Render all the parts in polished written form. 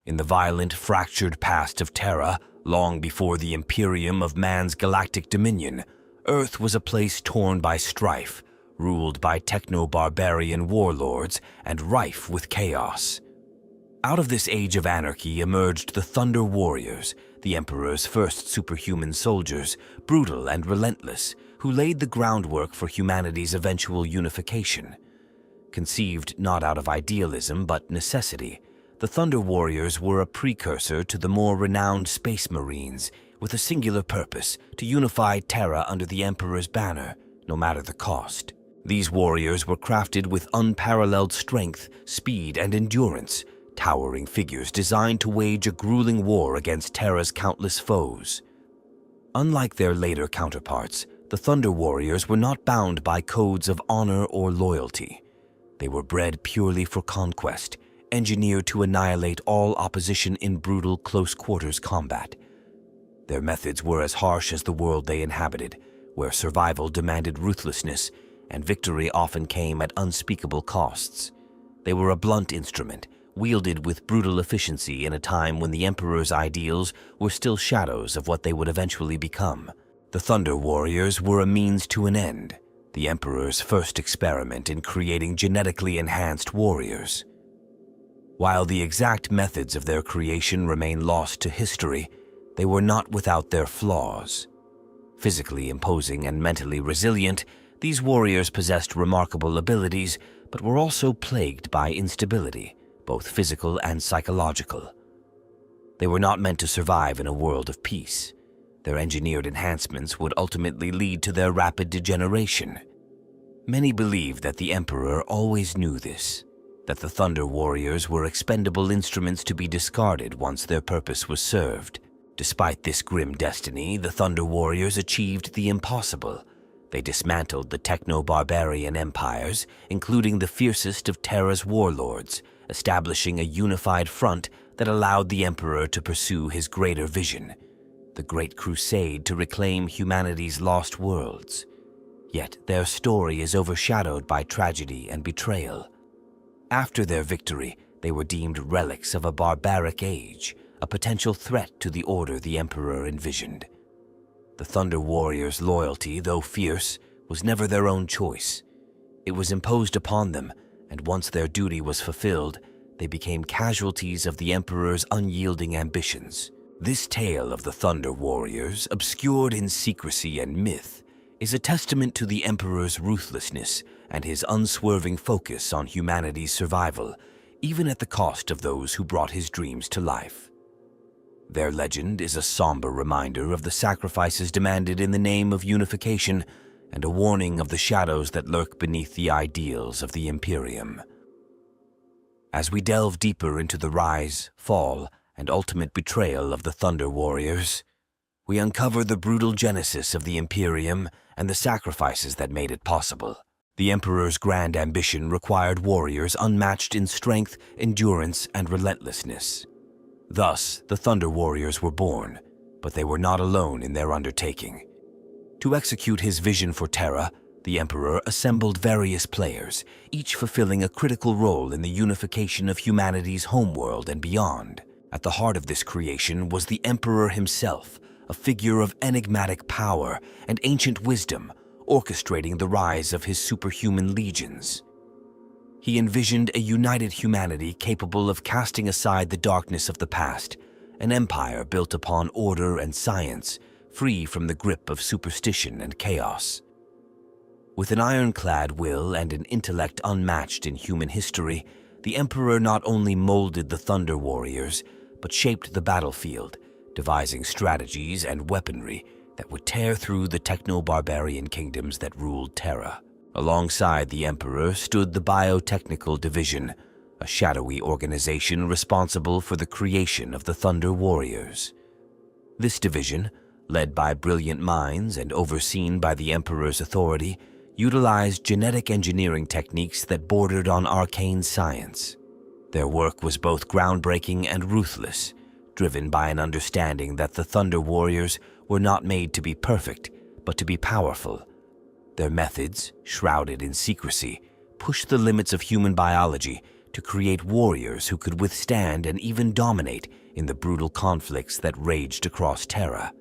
In the violent, fractured past of Terra, long before the Imperium of man's galactic dominion, Earth was a place torn by strife, ruled by techno-barbarian warlords, and rife with chaos. Out of this age of anarchy emerged the Thunder Warriors, the Emperor's first superhuman soldiers, brutal and relentless, who laid the groundwork for humanity's eventual unification. Conceived not out of idealism but necessity, the Thunder Warriors were a precursor to the more renowned Space Marines, with a singular purpose: to unify Terra under the Emperor's banner, no matter the cost. These warriors were crafted with unparalleled strength, speed, and endurance, towering figures designed to wage a grueling war against Terra's countless foes. Unlike their later counterparts, the Thunder Warriors were not bound by codes of honor or loyalty. They were bred purely for conquest, engineered to annihilate all opposition in brutal close-quarters combat. Their methods were as harsh as the world they inhabited, where survival demanded ruthlessness, and victory often came at unspeakable costs. They were a blunt instrument, wielded with brutal efficiency in a time when the Emperor's ideals were still shadows of what they would eventually become. The Thunder Warriors were a means to an end, the Emperor's first experiment in creating genetically enhanced warriors. While the exact methods of their creation remain lost to history, they were not without their flaws. Physically imposing and mentally resilient, these warriors possessed remarkable abilities, but were also plagued by instability, both physical and psychological. They were not meant to survive in a world of peace. Their engineered enhancements would ultimately lead to their rapid degeneration. Many believe that the Emperor always knew this, that the Thunder Warriors were expendable instruments to be discarded once their purpose was served. Despite this grim destiny, the Thunder Warriors achieved the impossible. They dismantled the techno-barbarian empires, including the fiercest of Terra's warlords, establishing a unified front that allowed the Emperor to pursue his greater vision, the Great Crusade to reclaim humanity's lost worlds. Yet their story is overshadowed by tragedy and betrayal. After their victory, they were deemed relics of a barbaric age, a potential threat to the order the Emperor envisioned. The Thunder Warriors' loyalty, though fierce, was never their own choice. It was imposed upon them, and once their duty was fulfilled, they became casualties of the Emperor's unyielding ambitions. This tale of the Thunder Warriors, obscured in secrecy and myth, is a testament to the Emperor's ruthlessness and his unswerving focus on humanity's survival, even at the cost of those who brought his dreams to life. Their legend is a somber reminder of the sacrifices demanded in the name of unification, and a warning of the shadows that lurk beneath the ideals of the Imperium. As we delve deeper into the rise, fall, and ultimate betrayal of the Thunder Warriors, we uncover the brutal genesis of the Imperium and the sacrifices that made it possible. The Emperor's grand ambition required warriors unmatched in strength, endurance, and relentlessness. Thus, the Thunder Warriors were born, but they were not alone in their undertaking. To execute his vision for Terra, the Emperor assembled various players, each fulfilling a critical role in the unification of humanity's homeworld and beyond. At the heart of this creation was the Emperor himself, a figure of enigmatic power and ancient wisdom, orchestrating the rise of his superhuman legions. He envisioned a united humanity capable of casting aside the darkness of the past, an empire built upon order and science, free from the grip of superstition and chaos. With an ironclad will and an intellect unmatched in human history, the Emperor not only molded the Thunder Warriors, but shaped the battlefield, devising strategies and weaponry that would tear through the techno-barbarian kingdoms that ruled Terra. Alongside the Emperor stood the Biotechnical Division, a shadowy organization responsible for the creation of the Thunder Warriors. This division, led by brilliant minds and overseen by the Emperor's authority, utilized genetic engineering techniques that bordered on arcane science. Their work was both groundbreaking and ruthless, driven by an understanding that the Thunder Warriors were not made to be perfect, but to be powerful. Their methods, shrouded in secrecy, pushed the limits of human biology, to create warriors who could withstand and even dominate in the brutal conflicts that raged across Terra.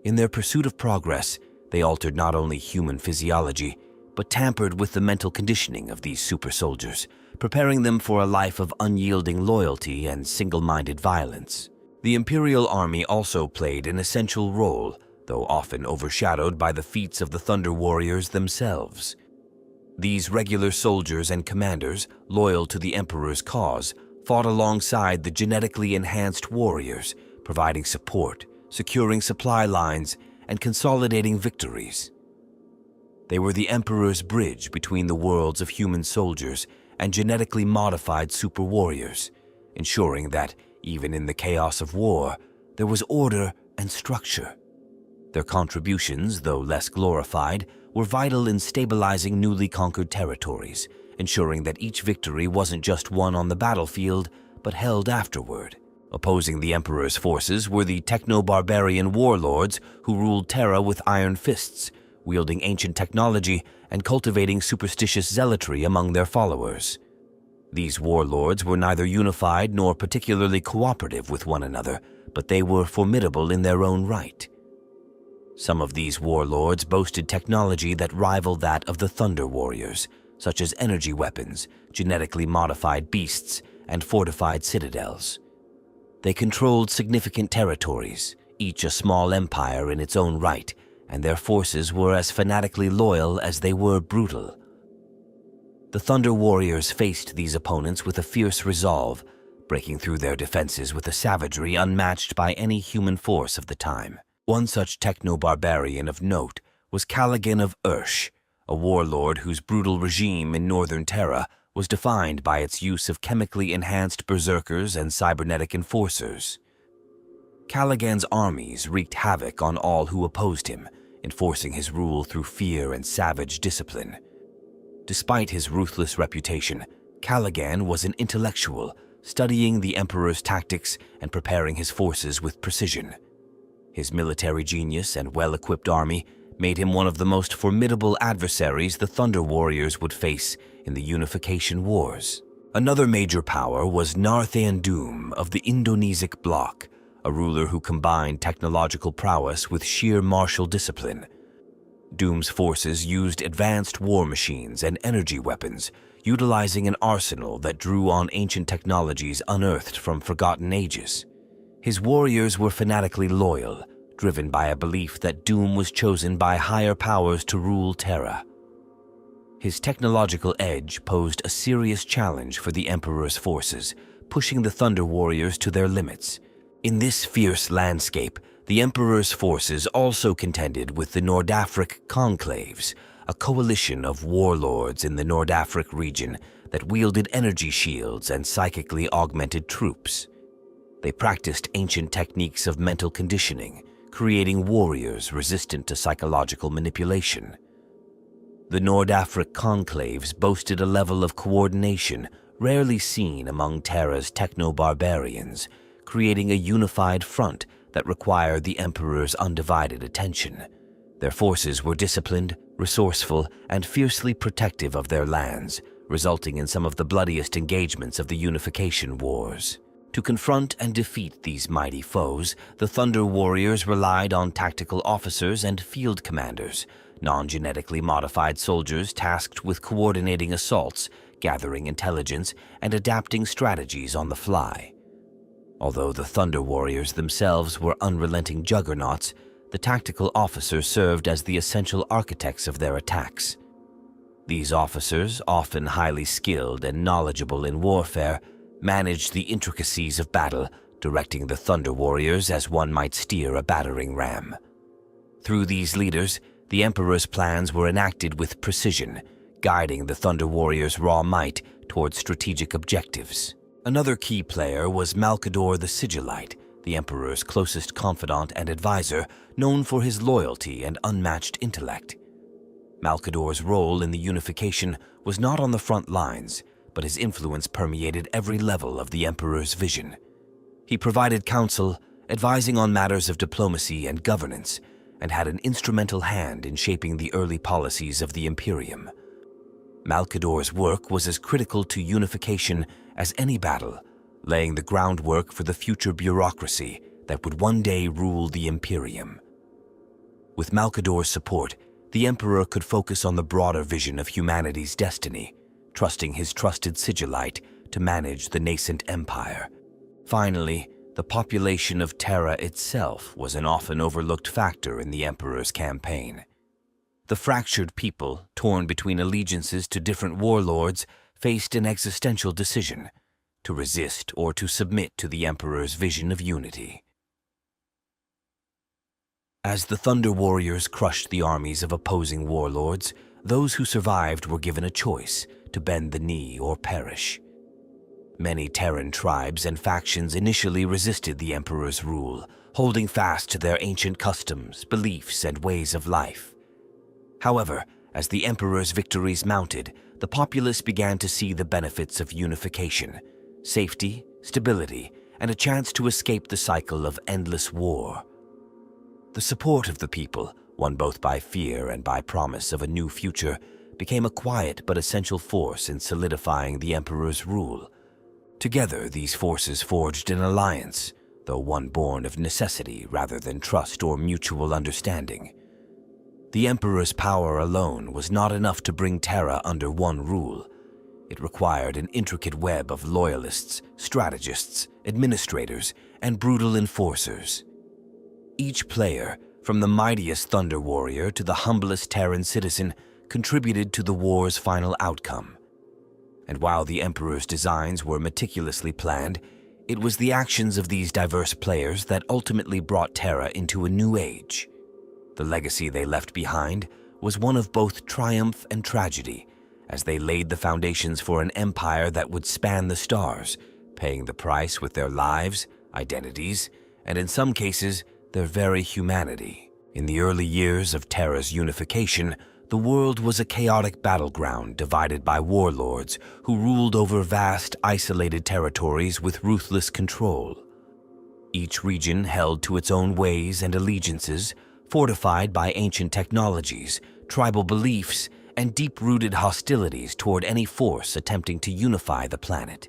In their pursuit of progress, they altered not only human physiology, but tampered with the mental conditioning of these super soldiers, preparing them for a life of unyielding loyalty and single-minded violence. The Imperial Army also played an essential role, though often overshadowed by the feats of the Thunder Warriors themselves. These regular soldiers and commanders, loyal to the Emperor's cause, fought alongside the genetically enhanced warriors, providing support, securing supply lines, and consolidating victories. They were the Emperor's bridge between the worlds of human soldiers and genetically modified super warriors, ensuring that, even in the chaos of war, there was order and structure. Their contributions, though less glorified, were vital in stabilizing newly conquered territories, ensuring that each victory wasn't just won on the battlefield, but held afterward. Opposing the Emperor's forces were the techno-barbarian warlords who ruled Terra with iron fists, wielding ancient technology and cultivating superstitious zealotry among their followers. These warlords were neither unified nor particularly cooperative with one another, but they were formidable in their own right. Some of these warlords boasted technology that rivaled that of the Thunder Warriors, such as energy weapons, genetically modified beasts, and fortified citadels. They controlled significant territories, each a small empire in its own right, and their forces were as fanatically loyal as they were brutal. The Thunder Warriors faced these opponents with a fierce resolve, breaking through their defenses with a savagery unmatched by any human force of the time. One such techno-barbarian of note was Callaghan of Ursh, a warlord whose brutal regime in northern Terra was defined by its use of chemically enhanced berserkers and cybernetic enforcers. Callaghan's armies wreaked havoc on all who opposed him, enforcing his rule through fear and savage discipline. Despite his ruthless reputation, Callaghan was an intellectual, studying the Emperor's tactics and preparing his forces with precision. His military genius and well-equipped army made him one of the most formidable adversaries the Thunder Warriors would face in the Unification Wars. Another major power was Narthaean Doom of the Indonesic bloc, a ruler who combined technological prowess with sheer martial discipline. Doom's forces used advanced war machines and energy weapons, utilizing an arsenal that drew on ancient technologies unearthed from forgotten ages. His warriors were fanatically loyal, driven by a belief that Doom was chosen by higher powers to rule Terra. His technological edge posed a serious challenge for the Emperor's forces, pushing the Thunder Warriors to their limits. In this fierce landscape, the Emperor's forces also contended with the Nordafric Conclaves, a coalition of warlords in the Nordafric region that wielded energy shields and psychically augmented troops. They practiced ancient techniques of mental conditioning, creating warriors resistant to psychological manipulation. The Nordafric conclaves boasted a level of coordination rarely seen among Terra's techno-barbarians, creating a unified front that required the Emperor's undivided attention. Their forces were disciplined, resourceful, and fiercely protective of their lands, resulting in some of the bloodiest engagements of the Unification Wars. To confront and defeat these mighty foes, the Thunder Warriors relied on tactical officers and field commanders, non-genetically modified soldiers tasked with coordinating assaults, gathering intelligence, and adapting strategies on the fly. Although the Thunder Warriors themselves were unrelenting juggernauts, the tactical officers served as the essential architects of their attacks. These officers, often highly skilled and knowledgeable in warfare, managed the intricacies of battle, directing the Thunder Warriors as one might steer a battering ram. Through these leaders, the Emperor's plans were enacted with precision, guiding the Thunder Warriors' raw might towards strategic objectives. Another key player was Malcador the Sigillite, the Emperor's closest confidant and advisor, known for his loyalty and unmatched intellect. Malcador's role in the unification was not on the front lines, but his influence permeated every level of the Emperor's vision. He provided counsel, advising on matters of diplomacy and governance, and had an instrumental hand in shaping the early policies of the Imperium. Malkador's work was as critical to unification as any battle, laying the groundwork for the future bureaucracy that would one day rule the Imperium. With Malkador's support, the Emperor could focus on the broader vision of humanity's destiny, trusting his trusted sigillite to manage the nascent empire. Finally, the population of Terra itself was an often overlooked factor in the Emperor's campaign. The fractured people, torn between allegiances to different warlords, faced an existential decision: to resist or to submit to the Emperor's vision of unity. As the Thunder Warriors crushed the armies of opposing warlords, those who survived were given a choice: to bend the knee or perish. Many Terran tribes and factions initially resisted the Emperor's rule, holding fast to their ancient customs, beliefs, and ways of life. However, as the Emperor's victories mounted, the populace began to see the benefits of unification: safety, stability, and a chance to escape the cycle of endless war. The support of the people, won both by fear and by promise of a new future, became a quiet but essential force in solidifying the Emperor's rule. Together, these forces forged an alliance, though one born of necessity rather than trust or mutual understanding. The Emperor's power alone was not enough to bring Terra under one rule. It required an intricate web of loyalists, strategists, administrators, and brutal enforcers. Each player, from the mightiest Thunder Warrior to the humblest Terran citizen, contributed to the war's final outcome. And while the Emperor's designs were meticulously planned, it was the actions of these diverse players that ultimately brought Terra into a new age. The legacy they left behind was one of both triumph and tragedy, as they laid the foundations for an empire that would span the stars, paying the price with their lives, identities, and in some cases, their very humanity. In the early years of Terra's unification, the world was a chaotic battleground divided by warlords who ruled over vast, isolated territories with ruthless control. Each region held to its own ways and allegiances, fortified by ancient technologies, tribal beliefs, and deep-rooted hostilities toward any force attempting to unify the planet.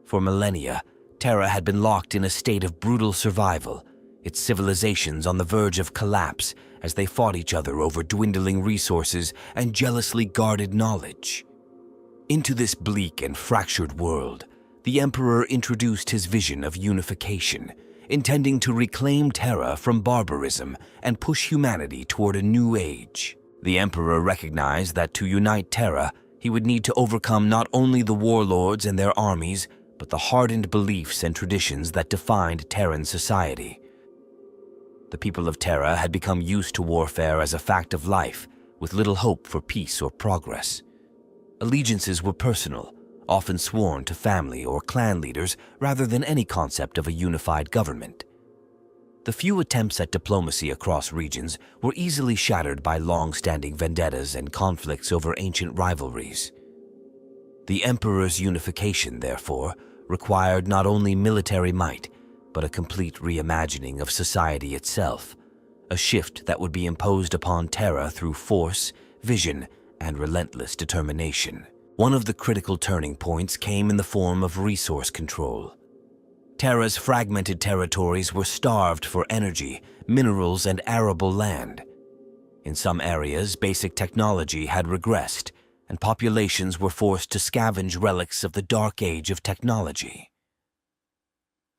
For millennia, Terra had been locked in a state of brutal survival, its civilizations on the verge of collapse as they fought each other over dwindling resources and jealously guarded knowledge. Into this bleak and fractured world, the Emperor introduced his vision of unification, intending to reclaim Terra from barbarism and push humanity toward a new age. The Emperor recognized that to unite Terra, he would need to overcome not only the warlords and their armies, but the hardened beliefs and traditions that defined Terran society. The people of Terra had become used to warfare as a fact of life, with little hope for peace or progress. Allegiances were personal, often sworn to family or clan leaders rather than any concept of a unified government. The few attempts at diplomacy across regions were easily shattered by long-standing vendettas and conflicts over ancient rivalries. The Emperor's unification, therefore, required not only military might, but a complete reimagining of society itself, a shift that would be imposed upon Terra through force, vision, and relentless determination. One of the critical turning points came in the form of resource control. Terra's fragmented territories were starved for energy, minerals, and arable land. In some areas, basic technology had regressed, and populations were forced to scavenge relics of the dark age of technology.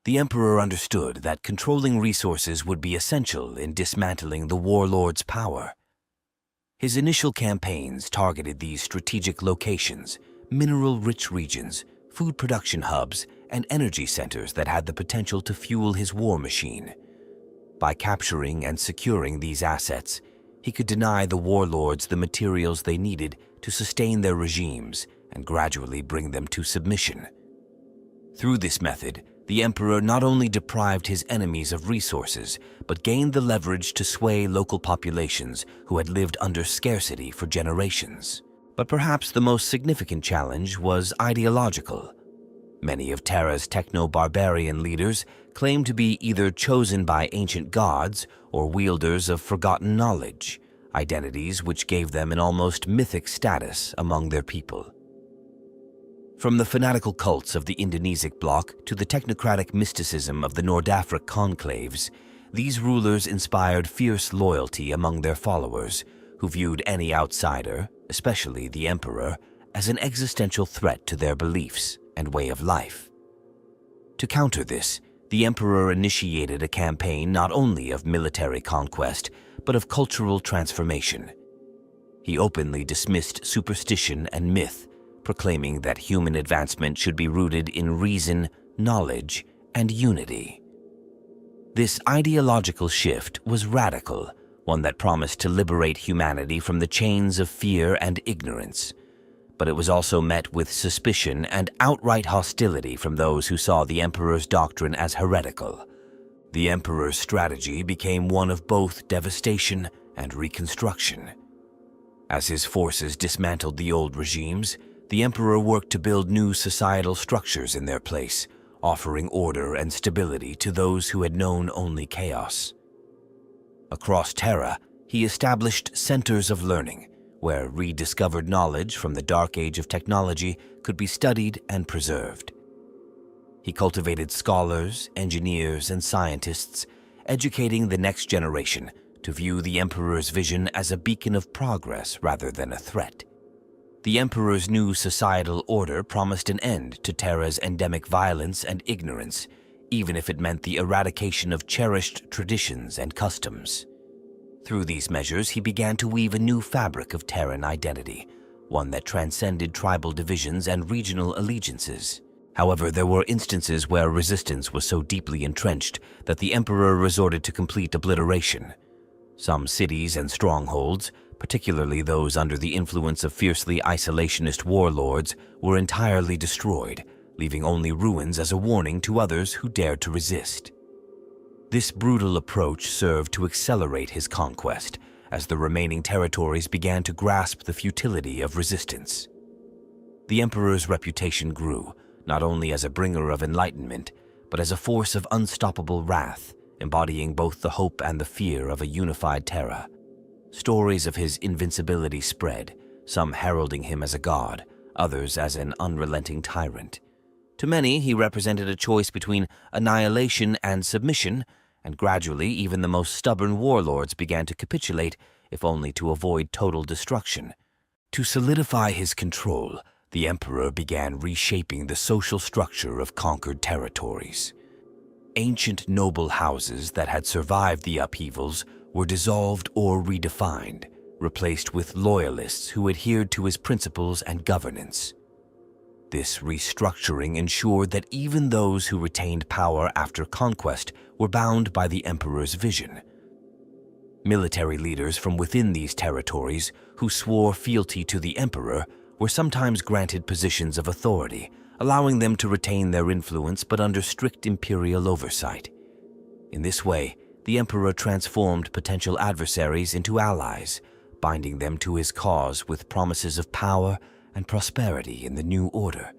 The Emperor understood that controlling resources would be essential in dismantling the warlord's power. His initial campaigns targeted these strategic locations, mineral-rich regions, food production hubs, and energy centers that had the potential to fuel his war machine. By capturing and securing these assets, he could deny the warlords the materials they needed to sustain their regimes and gradually bring them to submission. Through this method, the Emperor not only deprived his enemies of resources, but gained the leverage to sway local populations who had lived under scarcity for generations. But perhaps the most significant challenge was ideological. Many of Terra's techno-barbarian leaders claimed to be either chosen by ancient gods or wielders of forgotten knowledge, identities which gave them an almost mythic status among their people. From the fanatical cults of the Indonesic bloc to the technocratic mysticism of the Nordafric conclaves, these rulers inspired fierce loyalty among their followers, who viewed any outsider, especially the emperor, as an existential threat to their beliefs and way of life. To counter this, the emperor initiated a campaign not only of military conquest, but of cultural transformation. He openly dismissed superstition and myth, proclaiming that human advancement should be rooted in reason, knowledge, and unity. This ideological shift was radical, one that promised to liberate humanity from the chains of fear and ignorance. But it was also met with suspicion and outright hostility from those who saw the emperor's doctrine as heretical. The emperor's strategy became one of both devastation and reconstruction. As his forces dismantled the old regimes, the emperor worked to build new societal structures in their place, offering order and stability to those who had known only chaos. Across Terra, he established centers of learning, where rediscovered knowledge from the dark age of technology could be studied and preserved. He cultivated scholars, engineers, and scientists, educating the next generation to view the emperor's vision as a beacon of progress rather than a threat. The emperor's new societal order promised an end to Terra's endemic violence and ignorance, even if it meant the eradication of cherished traditions and customs. Through these measures, he began to weave a new fabric of Terran identity, one that transcended tribal divisions and regional allegiances. However, there were instances where resistance was so deeply entrenched that the emperor resorted to complete obliteration. Some cities and strongholds, particularly those under the influence of fiercely isolationist warlords, were entirely destroyed, leaving only ruins as a warning to others who dared to resist. This brutal approach served to accelerate his conquest, as the remaining territories began to grasp the futility of resistance. The emperor's reputation grew, not only as a bringer of enlightenment, but as a force of unstoppable wrath, embodying both the hope and the fear of a unified Terra. Stories of his invincibility spread, some heralding him as a god, others as an unrelenting tyrant. To many, he represented a choice between annihilation and submission, and gradually even the most stubborn warlords began to capitulate, if only to avoid total destruction. To solidify his control, the emperor began reshaping the social structure of conquered territories. Ancient noble houses that had survived the upheavals were dissolved or redefined, replaced with loyalists who adhered to his principles and governance. This restructuring ensured that even those who retained power after conquest were bound by the emperor's vision. Military leaders from within these territories who swore fealty to the emperor were sometimes granted positions of authority, allowing them to retain their influence but under strict imperial oversight. In this way, the emperor transformed potential adversaries into allies, binding them to his cause with promises of power and prosperity in the new order.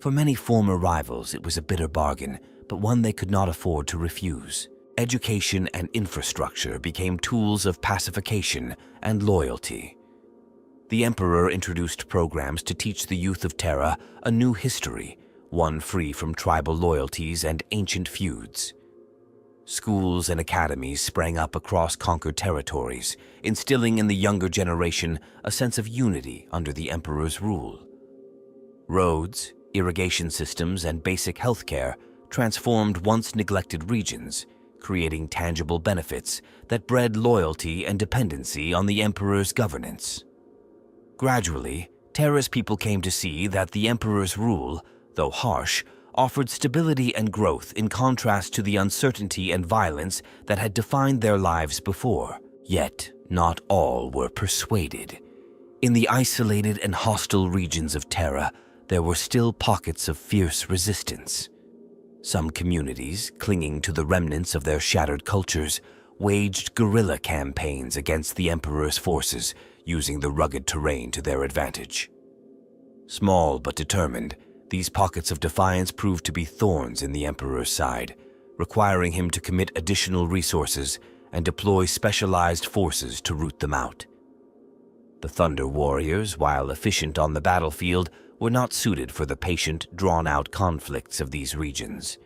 For many former rivals, it was a bitter bargain, but one they could not afford to refuse. Education and infrastructure became tools of pacification and loyalty. The emperor introduced programs to teach the youth of Terra a new history, one free from tribal loyalties and ancient feuds. Schools and academies sprang up across conquered territories, instilling in the younger generation a sense of unity under the emperor's rule. Roads, irrigation systems, and basic healthcare transformed once neglected regions, creating tangible benefits that bred loyalty and dependency on the emperor's governance. Gradually, Terra's people came to see that the emperor's rule, though harsh, offered stability and growth in contrast to the uncertainty and violence that had defined their lives before. Yet, not all were persuaded. In the isolated and hostile regions of Terra, there were still pockets of fierce resistance. Some communities, clinging to the remnants of their shattered cultures, waged guerrilla campaigns against the emperor's forces, using the rugged terrain to their advantage. Small but determined, these pockets of defiance proved to be thorns in the emperor's side, requiring him to commit additional resources and deploy specialized forces to root them out. The Thunder Warriors, while efficient on the battlefield, were not suited for the patient, drawn-out conflicts of these regions.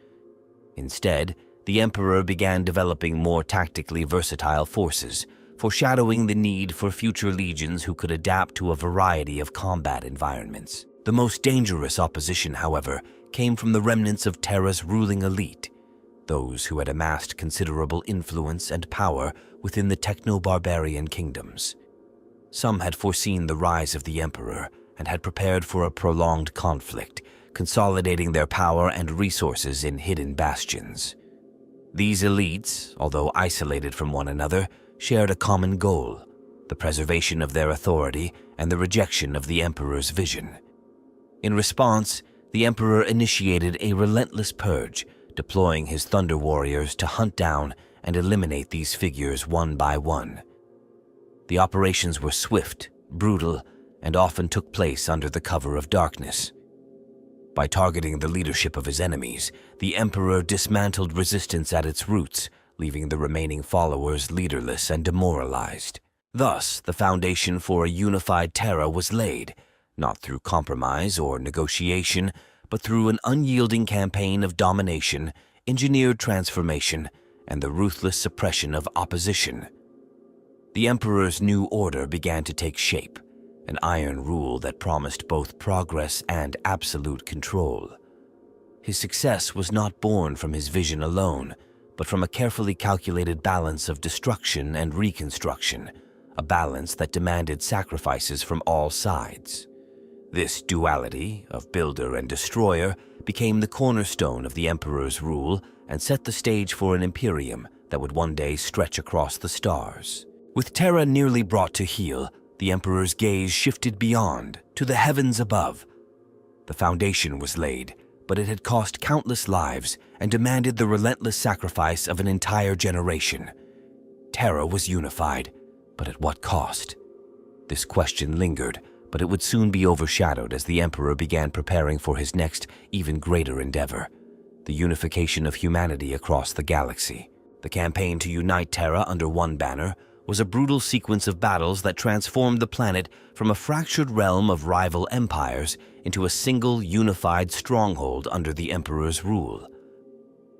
Instead, the Emperor began developing more tactically versatile forces, foreshadowing the need for future legions who could adapt to a variety of combat environments. The most dangerous opposition, however, came from the remnants of Terra's ruling elite, those who had amassed considerable influence and power within the techno-barbarian kingdoms. Some had foreseen the rise of the Emperor and had prepared for a prolonged conflict, consolidating their power and resources in hidden bastions. These elites, although isolated from one another, shared a common goal: the preservation of their authority and the rejection of the Emperor's vision. In response, the Emperor initiated a relentless purge, deploying his Thunder Warriors to hunt down and eliminate these figures one by one. The operations were swift, brutal, and often took place under the cover of darkness. By targeting the leadership of his enemies, the Emperor dismantled resistance at its roots, leaving the remaining followers leaderless and demoralized. Thus, the foundation for a unified Terra was laid, not through compromise or negotiation, but through an unyielding campaign of domination, engineered transformation, and the ruthless suppression of opposition. The Emperor's new order began to take shape, an iron rule that promised both progress and absolute control. His success was not born from his vision alone, but from a carefully calculated balance of destruction and reconstruction, a balance that demanded sacrifices from all sides. This duality of builder and destroyer became the cornerstone of the Emperor's rule and set the stage for an Imperium that would one day stretch across the stars. With Terra nearly brought to heel, the Emperor's gaze shifted beyond, to the heavens above. The foundation was laid, but it had cost countless lives and demanded the relentless sacrifice of an entire generation. Terra was unified, but at what cost? This question lingered, but it would soon be overshadowed as the Emperor began preparing for his next, even greater endeavor: the unification of humanity across the galaxy. The campaign to unite Terra under one banner was a brutal sequence of battles that transformed the planet from a fractured realm of rival empires into a single, unified stronghold under the Emperor's rule.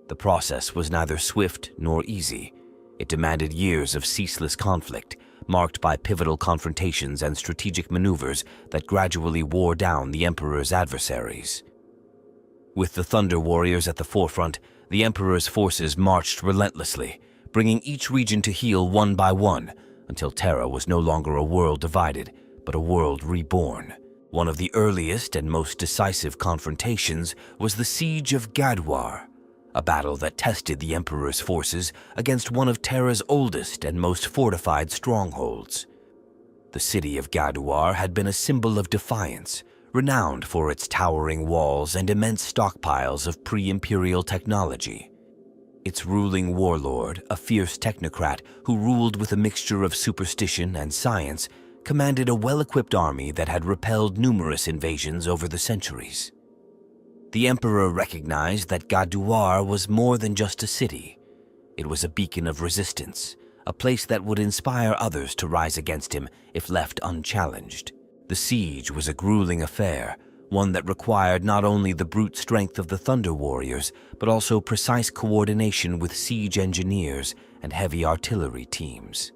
The process was neither swift nor easy. It demanded years of ceaseless conflict, marked by pivotal confrontations and strategic maneuvers that gradually wore down the Emperor's adversaries. With the Thunder Warriors at the forefront, the Emperor's forces marched relentlessly, bringing each region to heel one by one, until Terra was no longer a world divided, but a world reborn. One of the earliest and most decisive confrontations was the Siege of Gaduar, a battle that tested the Emperor's forces against one of Terra's oldest and most fortified strongholds. The city of Gaduar had been a symbol of defiance, renowned for its towering walls and immense stockpiles of pre-imperial technology. Its ruling warlord, a fierce technocrat who ruled with a mixture of superstition and science, commanded a well-equipped army that had repelled numerous invasions over the centuries. The Emperor recognized that Gaduar was more than just a city. It was a beacon of resistance, a place that would inspire others to rise against him if left unchallenged. The siege was a grueling affair, one that required not only the brute strength of the Thunder Warriors, but also precise coordination with siege engineers and heavy artillery teams.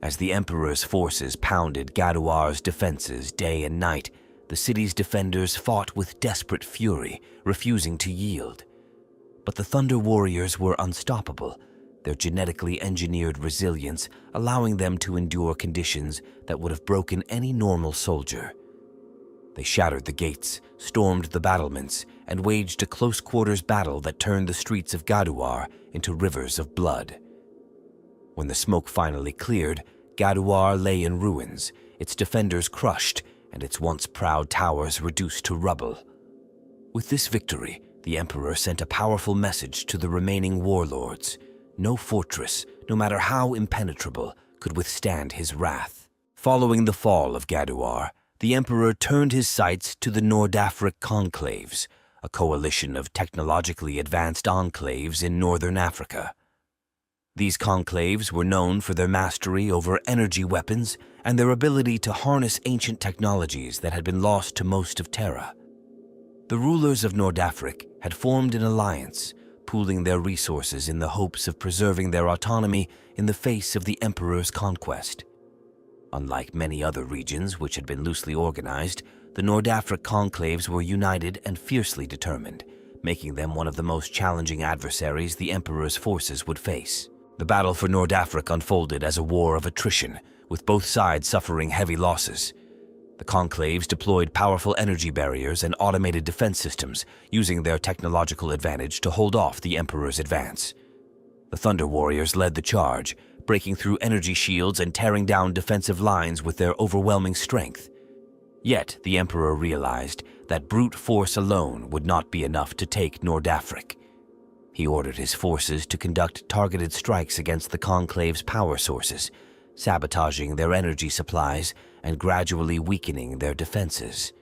As the Emperor's forces pounded Gaduar's defenses day and night, the city's defenders fought with desperate fury, refusing to yield. But the Thunder Warriors were unstoppable, their genetically engineered resilience allowing them to endure conditions that would have broken any normal soldier. They shattered the gates, stormed the battlements, and waged a close-quarters battle that turned the streets of Gaduar into rivers of blood. When the smoke finally cleared, Gaduar lay in ruins, its defenders crushed, and its once proud towers reduced to rubble. With this victory, the Emperor sent a powerful message to the remaining warlords. No fortress, no matter how impenetrable, could withstand his wrath. Following the fall of Gaduar, the Emperor turned his sights to the Nordafric conclaves, a coalition of technologically advanced enclaves in northern Africa. These conclaves were known for their mastery over energy weapons and their ability to harness ancient technologies that had been lost to most of Terra. The rulers of Nordafric had formed an alliance, pooling their resources in the hopes of preserving their autonomy in the face of the Emperor's conquest. Unlike many other regions which had been loosely organized, the Nordafric conclaves were united and fiercely determined, making them one of the most challenging adversaries the Emperor's forces would face. The battle for Nordafric unfolded as a war of attrition, with both sides suffering heavy losses. The conclaves deployed powerful energy barriers and automated defense systems, using their technological advantage to hold off the Emperor's advance. The Thunder Warriors led the charge, breaking through energy shields and tearing down defensive lines with their overwhelming strength. Yet, the Emperor realized that brute force alone would not be enough to take Nordafric. He ordered his forces to conduct targeted strikes against the conclave's power sources, sabotaging their energy supplies and gradually weakening their defenses.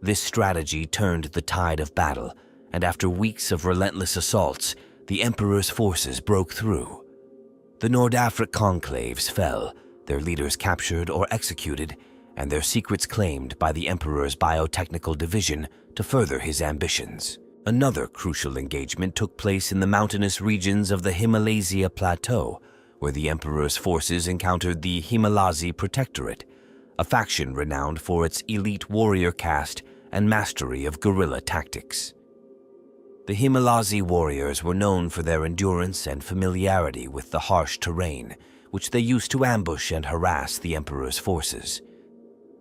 This strategy turned the tide of battle, and after weeks of relentless assaults, the Emperor's forces broke through. The Nordafric conclaves fell, their leaders captured or executed, and their secrets claimed by the Emperor's biotechnical division to further his ambitions. Another crucial engagement took place in the mountainous regions of the Himalaya Plateau, where the Emperor's forces encountered the Himalazi Protectorate, a faction renowned for its elite warrior caste and mastery of guerrilla tactics. The Himalazi warriors were known for their endurance and familiarity with the harsh terrain, which they used to ambush and harass the Emperor's forces.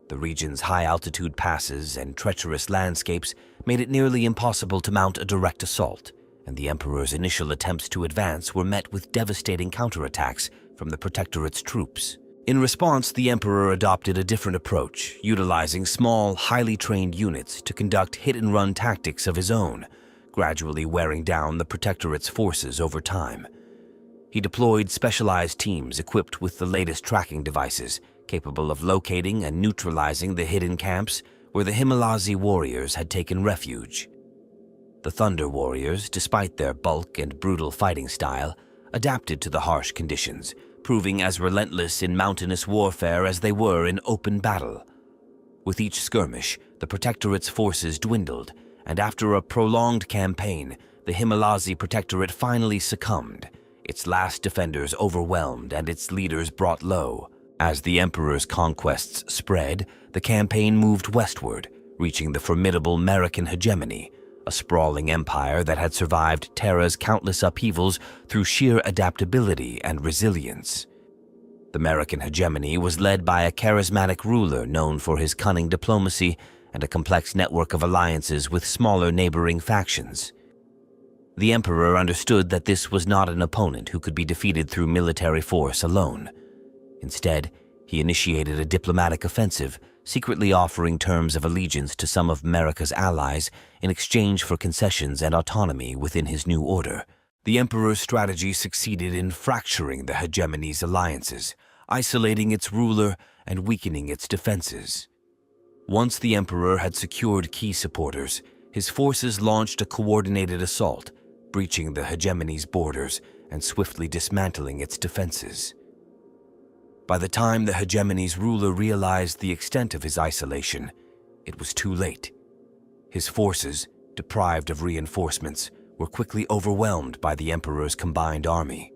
The region's high-altitude passes and treacherous landscapes made it nearly impossible to mount a direct assault, and the Emperor's initial attempts to advance were met with devastating counterattacks from the Protectorate's troops. In response, the Emperor adopted a different approach, utilizing small, highly trained units to conduct hit-and-run tactics of his own, gradually wearing down the Protectorate's forces over time. He deployed specialized teams equipped with the latest tracking devices, capable of locating and neutralizing the hidden camps where the Himalazi warriors had taken refuge. The Thunder Warriors, despite their bulk and brutal fighting style, adapted to the harsh conditions, proving as relentless in mountainous warfare as they were in open battle. With each skirmish, the Protectorate's forces dwindled, and after a prolonged campaign, the Himalazi Protectorate finally succumbed, its last defenders overwhelmed and its leaders brought low. As the Emperor's conquests spread, the campaign moved westward, reaching the formidable American hegemony, a sprawling empire that had survived Terra's countless upheavals through sheer adaptability and resilience. The American hegemony was led by a charismatic ruler known for his cunning diplomacy and a complex network of alliances with smaller neighboring factions. The Emperor understood that this was not an opponent who could be defeated through military force alone. Instead, he initiated a diplomatic offensive, secretly offering terms of allegiance to some of America's allies in exchange for concessions and autonomy within his new order. The Emperor's strategy succeeded in fracturing the hegemony's alliances, isolating its ruler and weakening its defenses. Once the Emperor had secured key supporters, his forces launched a coordinated assault, breaching the hegemony's borders and swiftly dismantling its defenses. By the time the hegemony's ruler realized the extent of his isolation, it was too late. His forces, deprived of reinforcements, were quickly overwhelmed by the Emperor's combined army.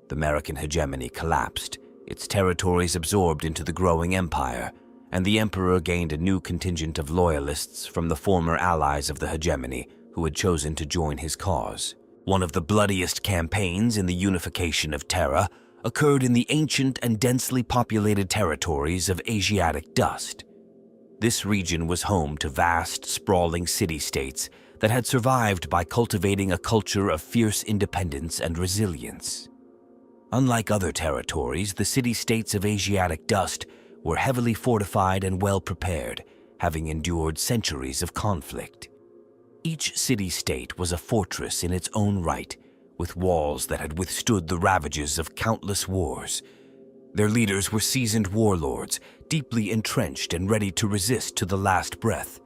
The American hegemony collapsed, its territories absorbed into the growing empire, and the Emperor gained a new contingent of loyalists from the former allies of the hegemony who had chosen to join his cause. One of the bloodiest campaigns in the unification of Terra occurred in the ancient and densely populated territories of Asiatic dust. This region was home to vast, sprawling city-states that had survived by cultivating a culture of fierce independence and resilience. Unlike other territories, the city-states of Asiatic dust were heavily fortified and well-prepared, having endured centuries of conflict. Each city-state was a fortress in its own right, with walls that had withstood the ravages of countless wars. Their leaders were seasoned warlords, deeply entrenched and ready to resist to the last breath.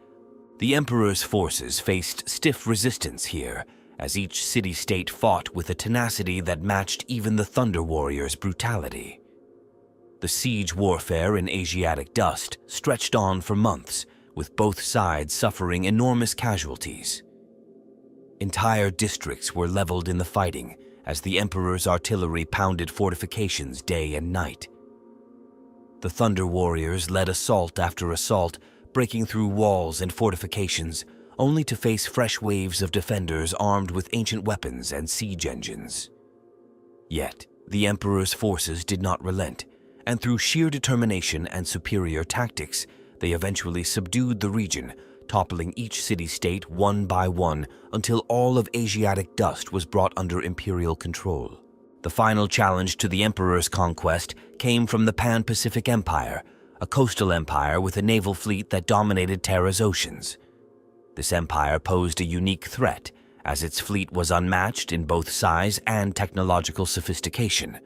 The Emperor's forces faced stiff resistance here, as each city-state fought with a tenacity that matched even the Thunder Warriors' brutality. The siege warfare in Asiatic dust stretched on for months, with both sides suffering enormous casualties. Entire districts were leveled in the fighting as the Emperor's artillery pounded fortifications day and night. The Thunder Warriors led assault after assault, breaking through walls and fortifications, only to face fresh waves of defenders armed with ancient weapons and siege engines. Yet, the Emperor's forces did not relent, and through sheer determination and superior tactics, they eventually subdued the region, toppling each city-state one by one until all of Asiatic dust was brought under Imperial control. The final challenge to the Emperor's conquest came from the Pan-Pacific Empire, a coastal empire with a naval fleet that dominated Terra's oceans. This empire posed a unique threat, as its fleet was unmatched in both size and technological sophistication.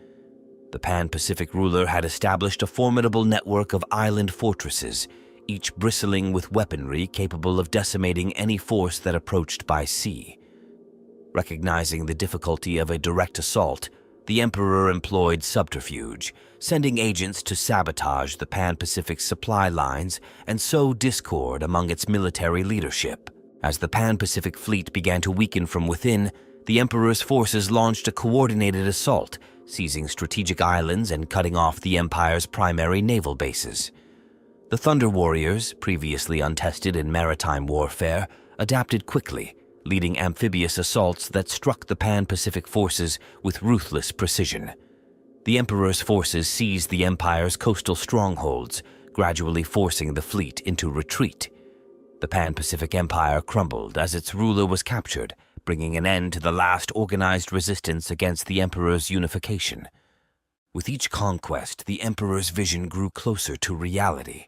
The Pan-Pacific ruler had established a formidable network of island fortresses, each bristling with weaponry capable of decimating any force that approached by sea. Recognizing the difficulty of a direct assault, the Emperor employed subterfuge, sending agents to sabotage the Pan-Pacific supply lines and sow discord among its military leadership. As the Pan-Pacific fleet began to weaken from within, the Emperor's forces launched a coordinated assault, seizing strategic islands and cutting off the Empire's primary naval bases. The Thunder Warriors, previously untested in maritime warfare, adapted quickly, leading amphibious assaults that struck the Pan-Pacific forces with ruthless precision. The Emperor's forces seized the Empire's coastal strongholds, gradually forcing the fleet into retreat. The Pan-Pacific Empire crumbled as its ruler was captured, bringing an end to the last organized resistance against the Emperor's unification. With each conquest, the Emperor's vision grew closer to reality.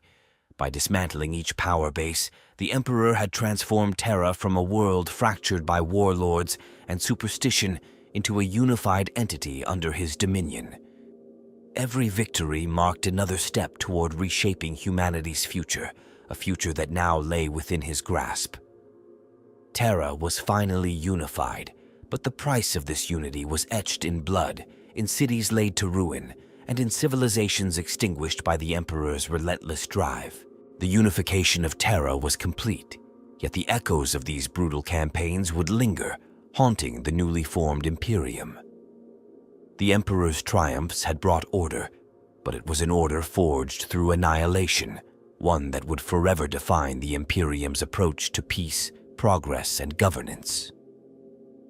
By dismantling each power base, the Emperor had transformed Terra from a world fractured by warlords and superstition into a unified entity under his dominion. Every victory marked another step toward reshaping humanity's future, a future that now lay within his grasp. Terra was finally unified, but the price of this unity was etched in blood, in cities laid to ruin, and in civilizations extinguished by the Emperor's relentless drive. The unification of Terra was complete, yet the echoes of these brutal campaigns would linger, haunting the newly formed Imperium. The Emperor's triumphs had brought order, but it was an order forged through annihilation, one that would forever define the Imperium's approach to peace, progress, and governance.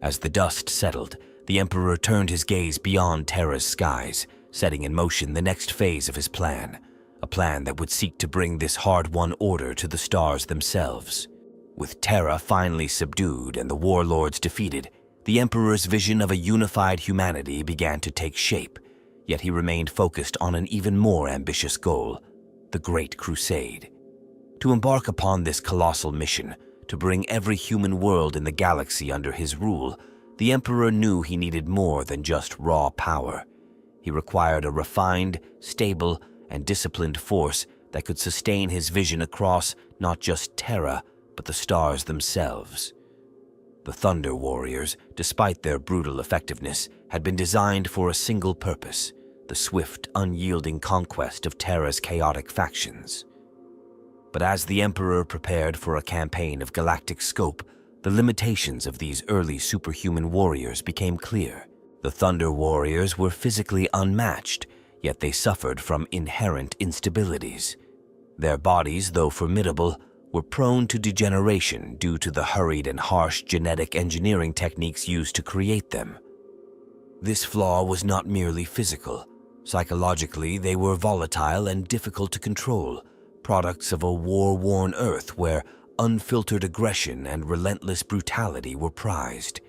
As the dust settled, the Emperor turned his gaze beyond Terra's skies, setting in motion the next phase of his plan, a plan that would seek to bring this hard-won order to the stars themselves. With Terra finally subdued and the warlords defeated, the Emperor's vision of a unified humanity began to take shape, yet he remained focused on an even more ambitious goal, the Great Crusade. To embark upon this colossal mission, to bring every human world in the galaxy under his rule, the Emperor knew he needed more than just raw power. He required a refined, stable, and disciplined force that could sustain his vision across not just Terra, but the stars themselves. The Thunder Warriors, despite their brutal effectiveness, had been designed for a single purpose: the swift, unyielding conquest of Terra's chaotic factions. But as the Emperor prepared for a campaign of galactic scope, the limitations of these early superhuman warriors became clear. The Thunder Warriors were physically unmatched, yet they suffered from inherent instabilities. Their bodies, though formidable, were prone to degeneration due to the hurried and harsh genetic engineering techniques used to create them. This flaw was not merely physical. Psychologically, they were volatile and difficult to control, products of a war-worn Earth where unfiltered aggression and relentless brutality were prized.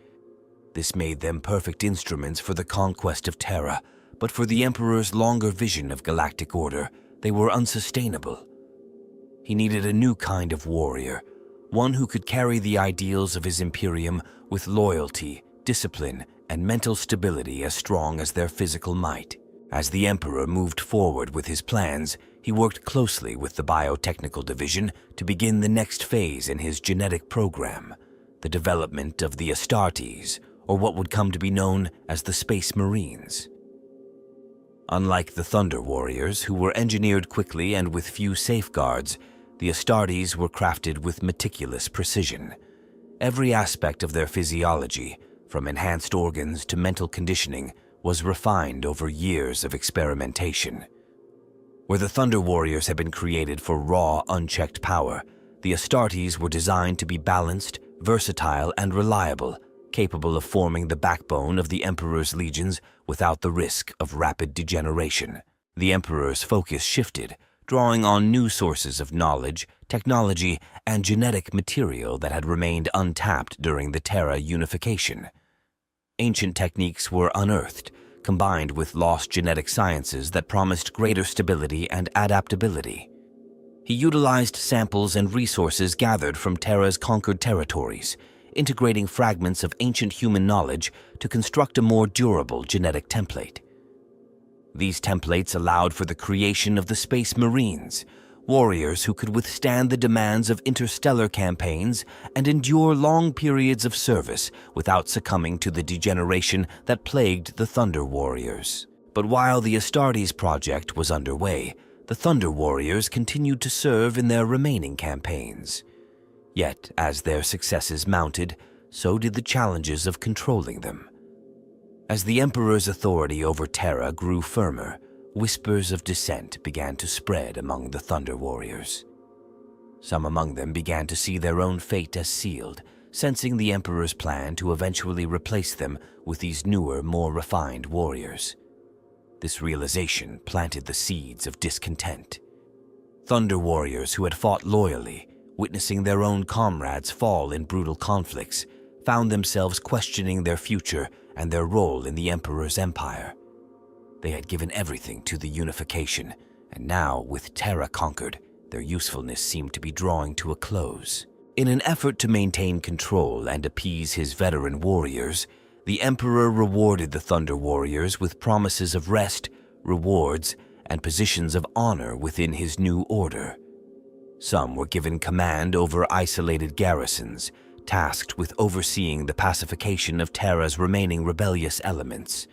This made them perfect instruments for the conquest of Terra, but for the Emperor's longer vision of galactic order, they were unsustainable. He needed a new kind of warrior, one who could carry the ideals of his Imperium with loyalty, discipline, and mental stability as strong as their physical might. As the Emperor moved forward with his plans, he worked closely with the biotechnical division to begin the next phase in his genetic program, the development of the astartes, or what would come to be known as the Space Marines. Unlike the Thunder Warriors, who were engineered quickly and with few safeguards, the astartes were crafted with meticulous precision. Every aspect of their physiology, from enhanced organs to mental conditioning, was refined over years of experimentation. Where the Thunder Warriors had been created for raw, unchecked power, the astartes were designed to be balanced, versatile, and reliable, capable of forming the backbone of the Emperor's legions without the risk of rapid degeneration. The Emperor's focus shifted, drawing on new sources of knowledge, technology, and genetic material that had remained untapped during the Terra unification. Ancient techniques were unearthed, combined with lost genetic sciences that promised greater stability and adaptability. He utilized samples and resources gathered from Terra's conquered territories, integrating fragments of ancient human knowledge to construct a more durable genetic template. These templates allowed for the creation of the Space Marines, warriors who could withstand the demands of interstellar campaigns and endure long periods of service without succumbing to the degeneration that plagued the Thunder Warriors. But while the Astartes project was underway, the Thunder Warriors continued to serve in their remaining campaigns. Yet, as their successes mounted, so did the challenges of controlling them. As the Emperor's authority over Terra grew firmer, whispers of dissent began to spread among the Thunder Warriors. Some among them began to see their own fate as sealed, sensing the Emperor's plan to eventually replace them with these newer, more refined warriors. This realization planted the seeds of discontent. Thunder Warriors who had fought loyally, witnessing their own comrades fall in brutal conflicts, found themselves questioning their future and their role in the Emperor's empire. They had given everything to the unification, and now, with Terra conquered, their usefulness seemed to be drawing to a close. In an effort to maintain control and appease his veteran warriors, the Emperor rewarded the Thunder Warriors with promises of rest, rewards, and positions of honor within his new order. Some were given command over isolated garrisons, tasked with overseeing the pacification of Terra's remaining rebellious elements.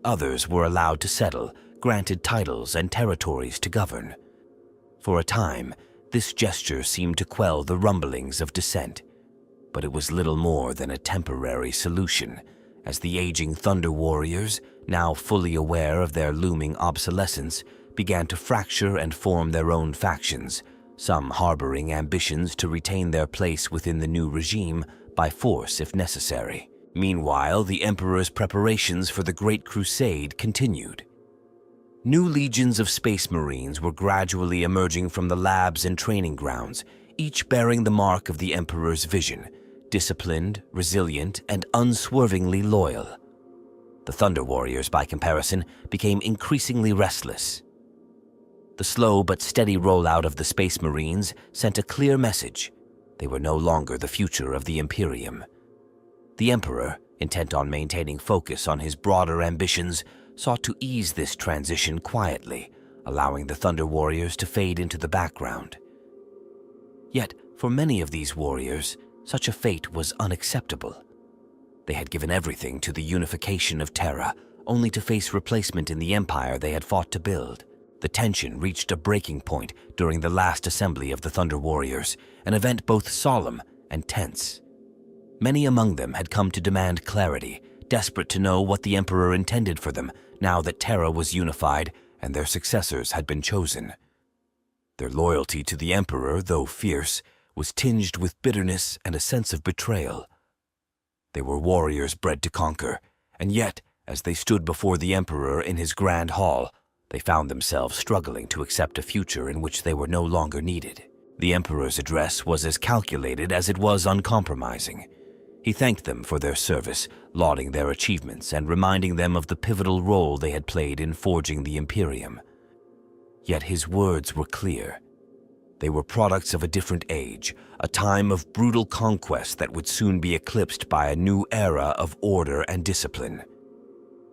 Others were allowed to settle, granted titles and territories to govern. For a time, this gesture seemed to quell the rumblings of dissent, but it was little more than a temporary solution, as the aging Thunder Warriors, now fully aware of their looming obsolescence, began to fracture and form their own factions, some harboring ambitions to retain their place within the new regime by force if necessary. Meanwhile, the Emperor's preparations for the Great Crusade continued. New legions of Space Marines were gradually emerging from the labs and training grounds, each bearing the mark of the Emperor's vision: disciplined, resilient, and unswervingly loyal. The Thunder Warriors, by comparison, became increasingly restless. The slow but steady rollout of the Space Marines sent a clear message: they were no longer the future of the Imperium. The Emperor, intent on maintaining focus on his broader ambitions, sought to ease this transition quietly, allowing the Thunder Warriors to fade into the background. Yet, for many of these warriors, such a fate was unacceptable. They had given everything to the unification of Terra, only to face replacement in the empire they had fought to build. The tension reached a breaking point during the last assembly of the Thunder Warriors, an event both solemn and tense. Many among them had come to demand clarity, desperate to know what the Emperor intended for them now that Terra was unified and their successors had been chosen. Their loyalty to the Emperor, though fierce, was tinged with bitterness and a sense of betrayal. They were warriors bred to conquer, and yet, as they stood before the Emperor in his grand hall, they found themselves struggling to accept a future in which they were no longer needed. The Emperor's address was as calculated as it was uncompromising. He thanked them for their service, lauding their achievements and reminding them of the pivotal role they had played in forging the Imperium. Yet his words were clear. They were products of a different age, a time of brutal conquest that would soon be eclipsed by a new era of order and discipline.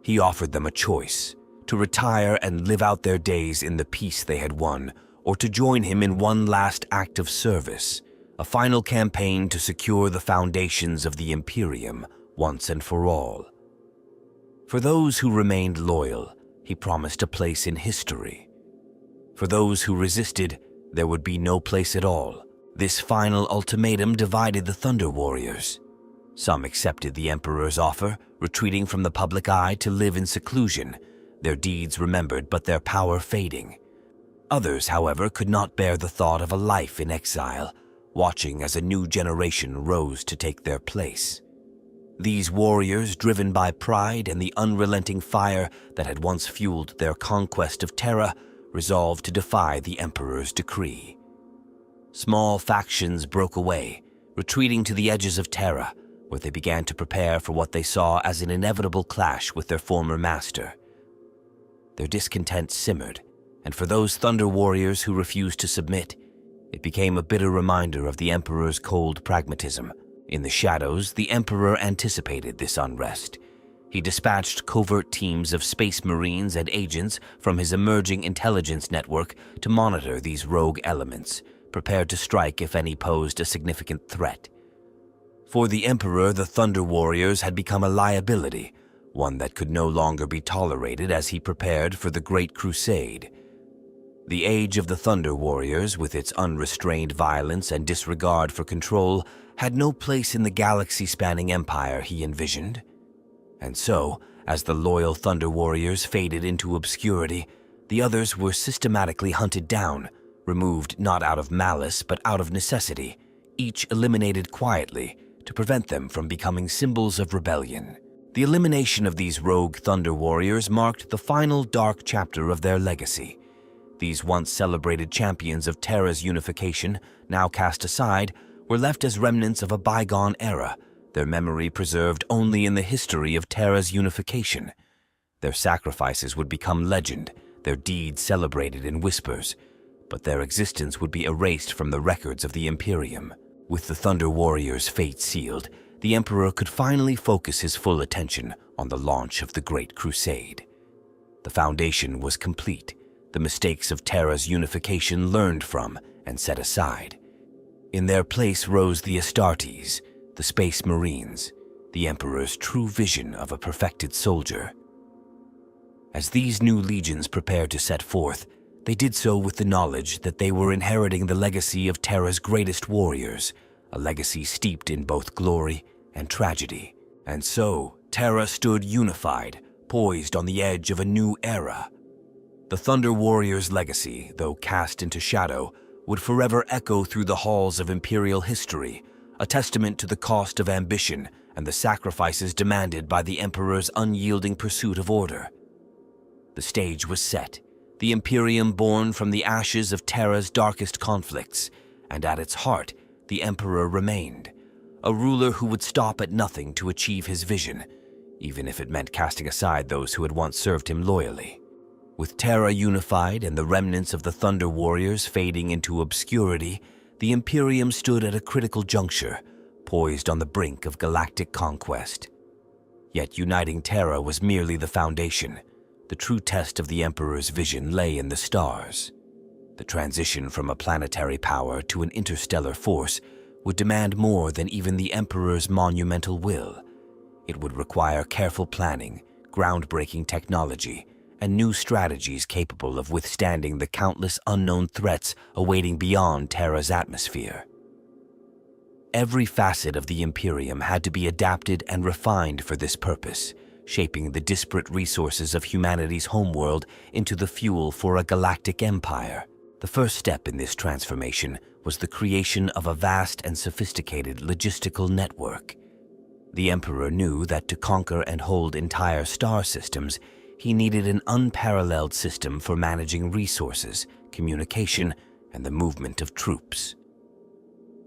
He offered them a choice: to retire and live out their days in the peace they had won, or to join him in one last act of service, a final campaign to secure the foundations of the Imperium once and for all. For those who remained loyal, he promised a place in history. For those who resisted, there would be no place at all. This final ultimatum divided the Thunder Warriors. Some accepted the Emperor's offer, retreating from the public eye to live in seclusion, their deeds remembered but their power fading. Others, however, could not bear the thought of a life in exile, watching as a new generation rose to take their place. These warriors, driven by pride and the unrelenting fire that had once fueled their conquest of Terra, resolved to defy the Emperor's decree. Small factions broke away, retreating to the edges of Terra, where they began to prepare for what they saw as an inevitable clash with their former master. Their discontent simmered, and for those Thunder Warriors who refused to submit, it became a bitter reminder of the Emperor's cold pragmatism. In the shadows, the Emperor anticipated this unrest. He dispatched covert teams of Space Marines and agents from his emerging intelligence network to monitor these rogue elements, prepared to strike if any posed a significant threat. For the Emperor, the Thunder Warriors had become a liability, one that could no longer be tolerated as he prepared for the Great Crusade. The age of the Thunder Warriors, with its unrestrained violence and disregard for control, had no place in the galaxy-spanning empire he envisioned. And so, as the loyal Thunder Warriors faded into obscurity, the others were systematically hunted down, removed not out of malice but out of necessity, each eliminated quietly to prevent them from becoming symbols of rebellion. The elimination of these rogue Thunder Warriors marked the final dark chapter of their legacy. These once celebrated champions of Terra's unification, now cast aside, were left as remnants of a bygone era, their memory preserved only in the history of Terra's unification. Their sacrifices would become legend, their deeds celebrated in whispers, but their existence would be erased from the records of the Imperium. With the Thunder Warriors' fate sealed, the Emperor could finally focus his full attention on the launch of the Great Crusade. The foundation was complete, the mistakes of Terra's unification learned from and set aside. In their place rose the Astartes, the Space Marines, the Emperor's true vision of a perfected soldier. As these new legions prepared to set forth, they did so with the knowledge that they were inheriting the legacy of Terra's greatest warriors, a legacy steeped in both glory and tragedy. And so, Terra stood unified, poised on the edge of a new era. The Thunder Warriors' legacy, though cast into shadow, would forever echo through the halls of Imperial history, a testament to the cost of ambition and the sacrifices demanded by the Emperor's unyielding pursuit of order. The stage was set, the Imperium born from the ashes of Terra's darkest conflicts, and at its heart, the Emperor remained, a ruler who would stop at nothing to achieve his vision, even if it meant casting aside those who had once served him loyally. With Terra unified and the remnants of the Thunder Warriors fading into obscurity, the Imperium stood at a critical juncture, poised on the brink of galactic conquest. Yet uniting Terra was merely the foundation. The true test of the Emperor's vision lay in the stars. The transition from a planetary power to an interstellar force would demand more than even the Emperor's monumental will. It would require careful planning, groundbreaking technology, and new strategies capable of withstanding the countless unknown threats awaiting beyond Terra's atmosphere. Every facet of the Imperium had to be adapted and refined for this purpose, shaping the disparate resources of humanity's homeworld into the fuel for a galactic empire. The first step in this transformation was the creation of a vast and sophisticated logistical network. The Emperor knew that to conquer and hold entire star systems, he needed an unparalleled system for managing resources, communication, and the movement of troops.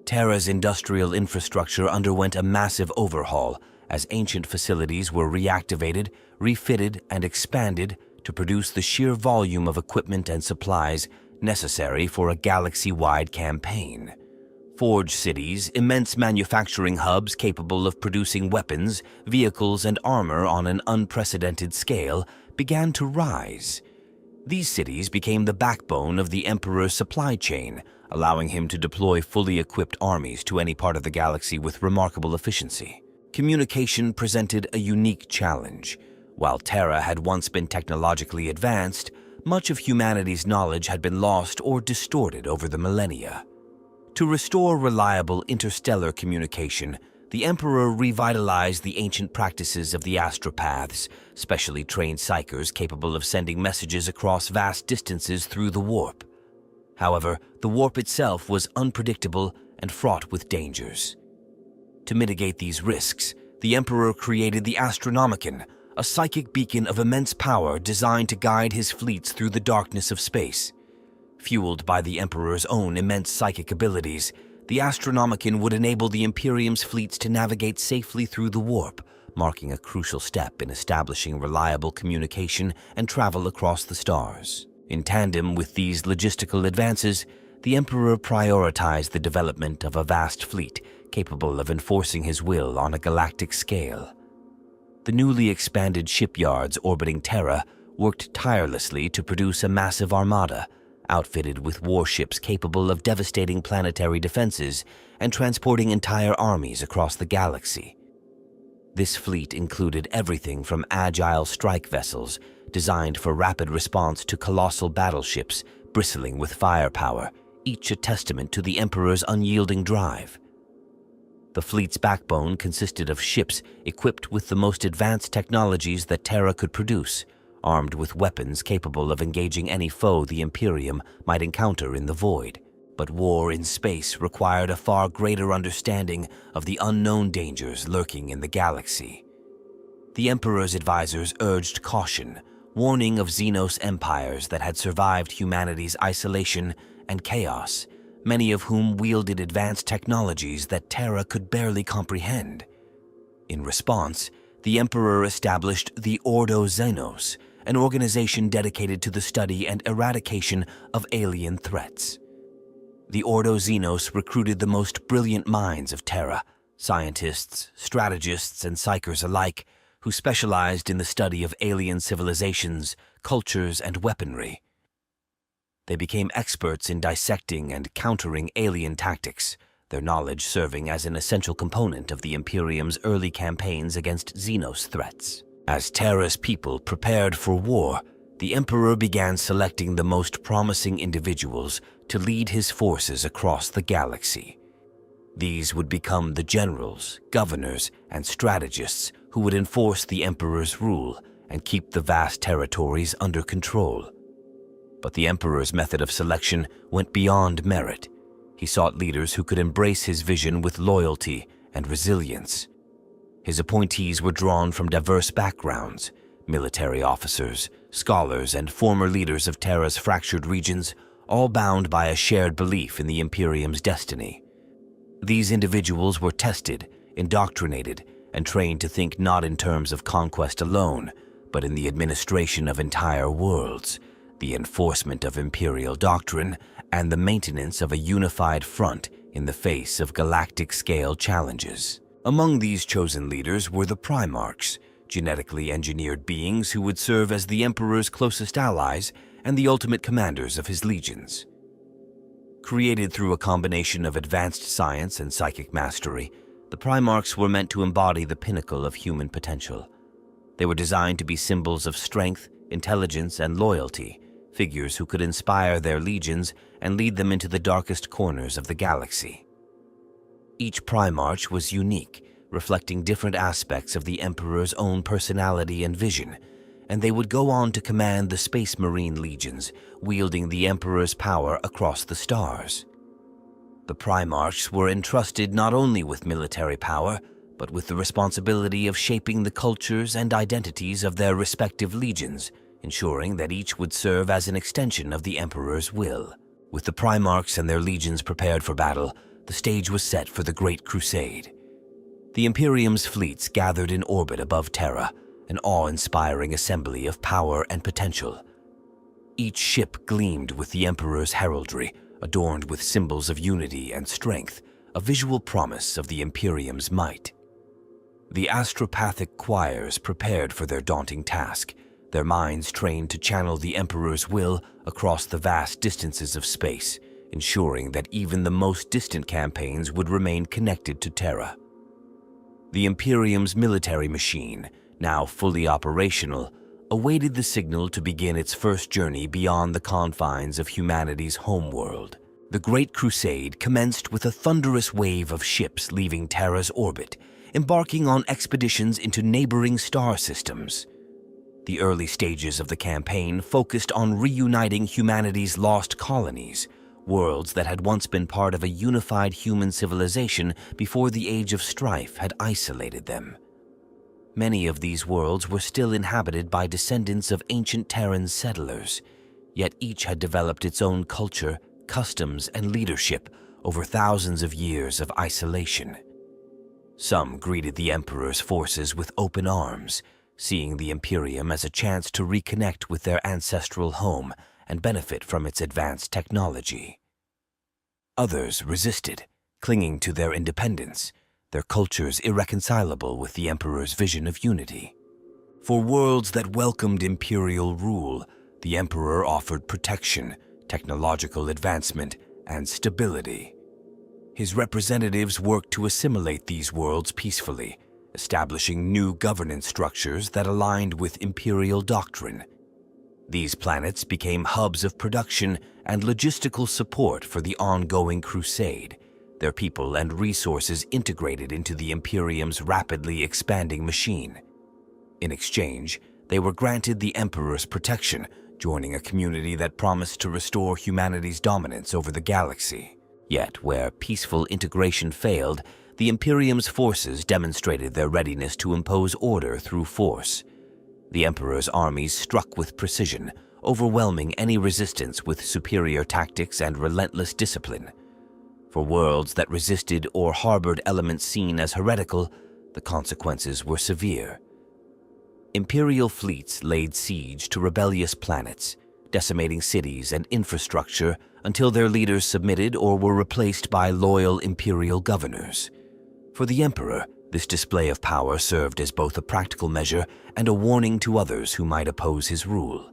Terra's industrial infrastructure underwent a massive overhaul as ancient facilities were reactivated, refitted, and expanded to produce the sheer volume of equipment and supplies necessary for a galaxy-wide campaign. Forge cities, immense manufacturing hubs capable of producing weapons, vehicles, and armor on an unprecedented scale, began to rise. These cities became the backbone of the Emperor's supply chain, allowing him to deploy fully equipped armies to any part of the galaxy with remarkable efficiency. Communication presented a unique challenge. While Terra had once been technologically advanced, much of humanity's knowledge had been lost or distorted over the millennia. To restore reliable interstellar communication, the Emperor revitalized the ancient practices of the astropaths, specially trained psychers capable of sending messages across vast distances through the warp. However, the warp itself was unpredictable and fraught with dangers. To mitigate these risks, the Emperor created the Astronomicon, a psychic beacon of immense power designed to guide his fleets through the darkness of space. Fueled by the Emperor's own immense psychic abilities, the Astronomicon would enable the Imperium's fleets to navigate safely through the warp, marking a crucial step in establishing reliable communication and travel across the stars. In tandem with these logistical advances, the Emperor prioritized the development of a vast fleet capable of enforcing his will on a galactic scale. The newly expanded shipyards orbiting Terra worked tirelessly to produce a massive armada, outfitted with warships capable of devastating planetary defenses and transporting entire armies across the galaxy. This fleet included everything from agile strike vessels designed for rapid response to colossal battleships bristling with firepower, each a testament to the Emperor's unyielding drive. The fleet's backbone consisted of ships equipped with the most advanced technologies that Terra could produce, armed with weapons capable of engaging any foe the Imperium might encounter in the void. But war in space required a far greater understanding of the unknown dangers lurking in the galaxy. The Emperor's advisors urged caution, warning of Xenos empires that had survived humanity's isolation and chaos, many of whom wielded advanced technologies that Terra could barely comprehend. In response, the Emperor established the Ordo Xenos, an organization dedicated to the study and eradication of alien threats. The Ordo Xenos recruited the most brilliant minds of Terra, scientists, strategists, and psychers alike, who specialized in the study of alien civilizations, cultures, and weaponry. They became experts in dissecting and countering alien tactics, their knowledge serving as an essential component of the Imperium's early campaigns against Xenos threats. As Terra's people prepared for war, the Emperor began selecting the most promising individuals to lead his forces across the galaxy. These would become the generals, governors, and strategists who would enforce the Emperor's rule and keep the vast territories under control. But the Emperor's method of selection went beyond merit. He sought leaders who could embrace his vision with loyalty and resilience. His appointees were drawn from diverse backgrounds: military officers, scholars, and former leaders of Terra's fractured regions, all bound by a shared belief in the Imperium's destiny. These individuals were tested, indoctrinated, and trained to think not in terms of conquest alone, but in the administration of entire worlds, the enforcement of imperial doctrine, and the maintenance of a unified front in the face of galactic-scale challenges. Among these chosen leaders were the primarchs, genetically engineered beings who would serve as the Emperor's closest allies and the ultimate commanders of his legions. Created through a combination of advanced science and psychic mastery, the primarchs were meant to embody the pinnacle of human potential. They were designed to be symbols of strength, intelligence, and loyalty, figures who could inspire their legions and lead them into the darkest corners of the galaxy. Each primarch was unique, reflecting different aspects of the Emperor's own personality and vision, and they would go on to command the Space Marine legions, wielding the Emperor's power across the stars. The primarchs were entrusted not only with military power, but with the responsibility of shaping the cultures and identities of their respective legions, ensuring that each would serve as an extension of the Emperor's will. With the primarchs and their legions prepared for battle, the stage was set for the Great Crusade. The Imperium's fleets gathered in orbit above Terra, an awe-inspiring assembly of power and potential. Each ship gleamed with the Emperor's heraldry, adorned with symbols of unity and strength, a visual promise of the Imperium's might. The astropathic choirs prepared for their daunting task, their minds trained to channel the Emperor's will across the vast distances of space, ensuring that even the most distant campaigns would remain connected to Terra. The Imperium's military machine, now fully operational, awaited the signal to begin its first journey beyond the confines of humanity's homeworld. The Great Crusade commenced with a thunderous wave of ships leaving Terra's orbit, embarking on expeditions into neighboring star systems. The early stages of the campaign focused on reuniting humanity's lost colonies, worlds that had once been part of a unified human civilization before the Age of Strife had isolated them. Many of these worlds were still inhabited by descendants of ancient Terran settlers, yet each had developed its own culture, customs, and leadership over thousands of years of isolation. Some greeted the Emperor's forces with open arms, seeing the Imperium as a chance to reconnect with their ancestral home and benefit from its advanced technology. Others resisted, clinging to their independence, their cultures irreconcilable with the Emperor's vision of unity. For worlds that welcomed imperial rule, the Emperor offered protection, technological advancement, and stability. His representatives worked to assimilate these worlds peacefully, establishing new governance structures that aligned with imperial doctrine. These planets became hubs of production and logistical support for the ongoing crusade, their people and resources integrated into the Imperium's rapidly expanding machine. In exchange, they were granted the Emperor's protection, joining a community that promised to restore humanity's dominance over the galaxy. Yet, where peaceful integration failed, the Imperium's forces demonstrated their readiness to impose order through force. The Emperor's armies struck with precision, overwhelming any resistance with superior tactics and relentless discipline. For worlds that resisted or harbored elements seen as heretical, the consequences were severe. Imperial fleets laid siege to rebellious planets, decimating cities and infrastructure until their leaders submitted or were replaced by loyal imperial governors. For the Emperor, this display of power served as both a practical measure and a warning to others who might oppose his rule.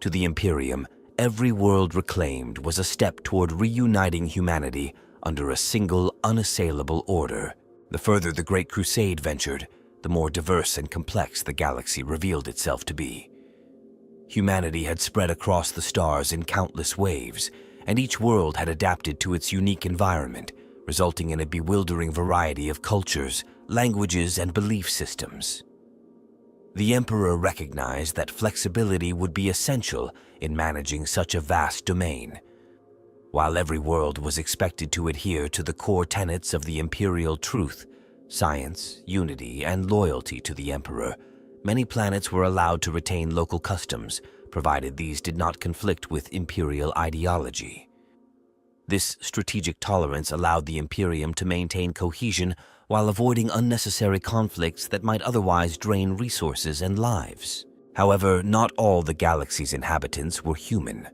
To the Imperium, every world reclaimed was a step toward reuniting humanity under a single, unassailable order. The further the Great Crusade ventured, the more diverse and complex the galaxy revealed itself to be. Humanity had spread across the stars in countless waves, and each world had adapted to its unique environment, resulting in a bewildering variety of cultures, languages, and belief systems. The Emperor recognized that flexibility would be essential in managing such a vast domain. While every world was expected to adhere to the core tenets of the imperial truth, science, unity, and loyalty to the Emperor, many planets were allowed to retain local customs, provided these did not conflict with imperial ideology. This strategic tolerance allowed the Imperium to maintain cohesion while avoiding unnecessary conflicts that might otherwise drain resources and lives. However, not all the galaxy's inhabitants were human.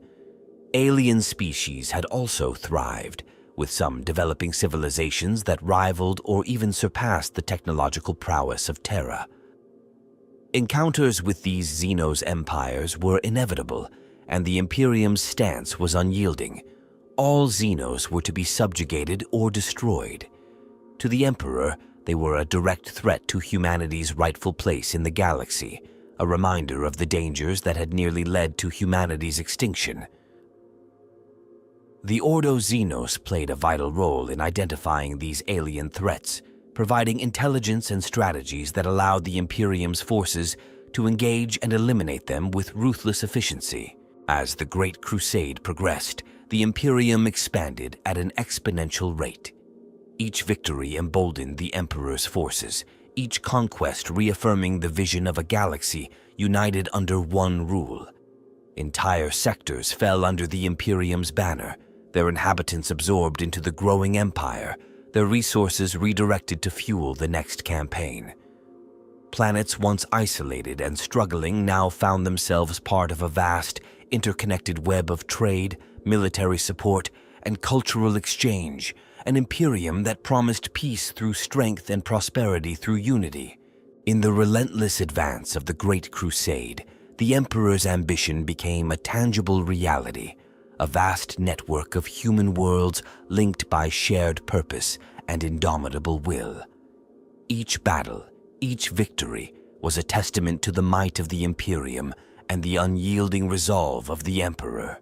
Alien species had also thrived, with some developing civilizations that rivaled or even surpassed the technological prowess of Terra. Encounters with these Xenos empires were inevitable, and the Imperium's stance was unyielding. All Xenos were to be subjugated or destroyed. To the Emperor, they were a direct threat to humanity's rightful place in the galaxy, a reminder of the dangers that had nearly led to humanity's extinction. The Ordo Xenos played a vital role in identifying these alien threats, providing intelligence and strategies that allowed the Imperium's forces to engage and eliminate them with ruthless efficiency. As the Great Crusade progressed, the Imperium expanded at an exponential rate. Each victory emboldened the Emperor's forces, each conquest reaffirming the vision of a galaxy united under one rule. Entire sectors fell under the Imperium's banner, their inhabitants absorbed into the growing empire, their resources redirected to fuel the next campaign. Planets once isolated and struggling now found themselves part of a vast, interconnected web of trade, military support, and cultural exchange, an imperium that promised peace through strength and prosperity through unity. In the relentless advance of the Great Crusade, the Emperor's ambition became a tangible reality, a vast network of human worlds linked by shared purpose and indomitable will. Each battle, each victory, was a testament to the might of the Imperium and the unyielding resolve of the Emperor.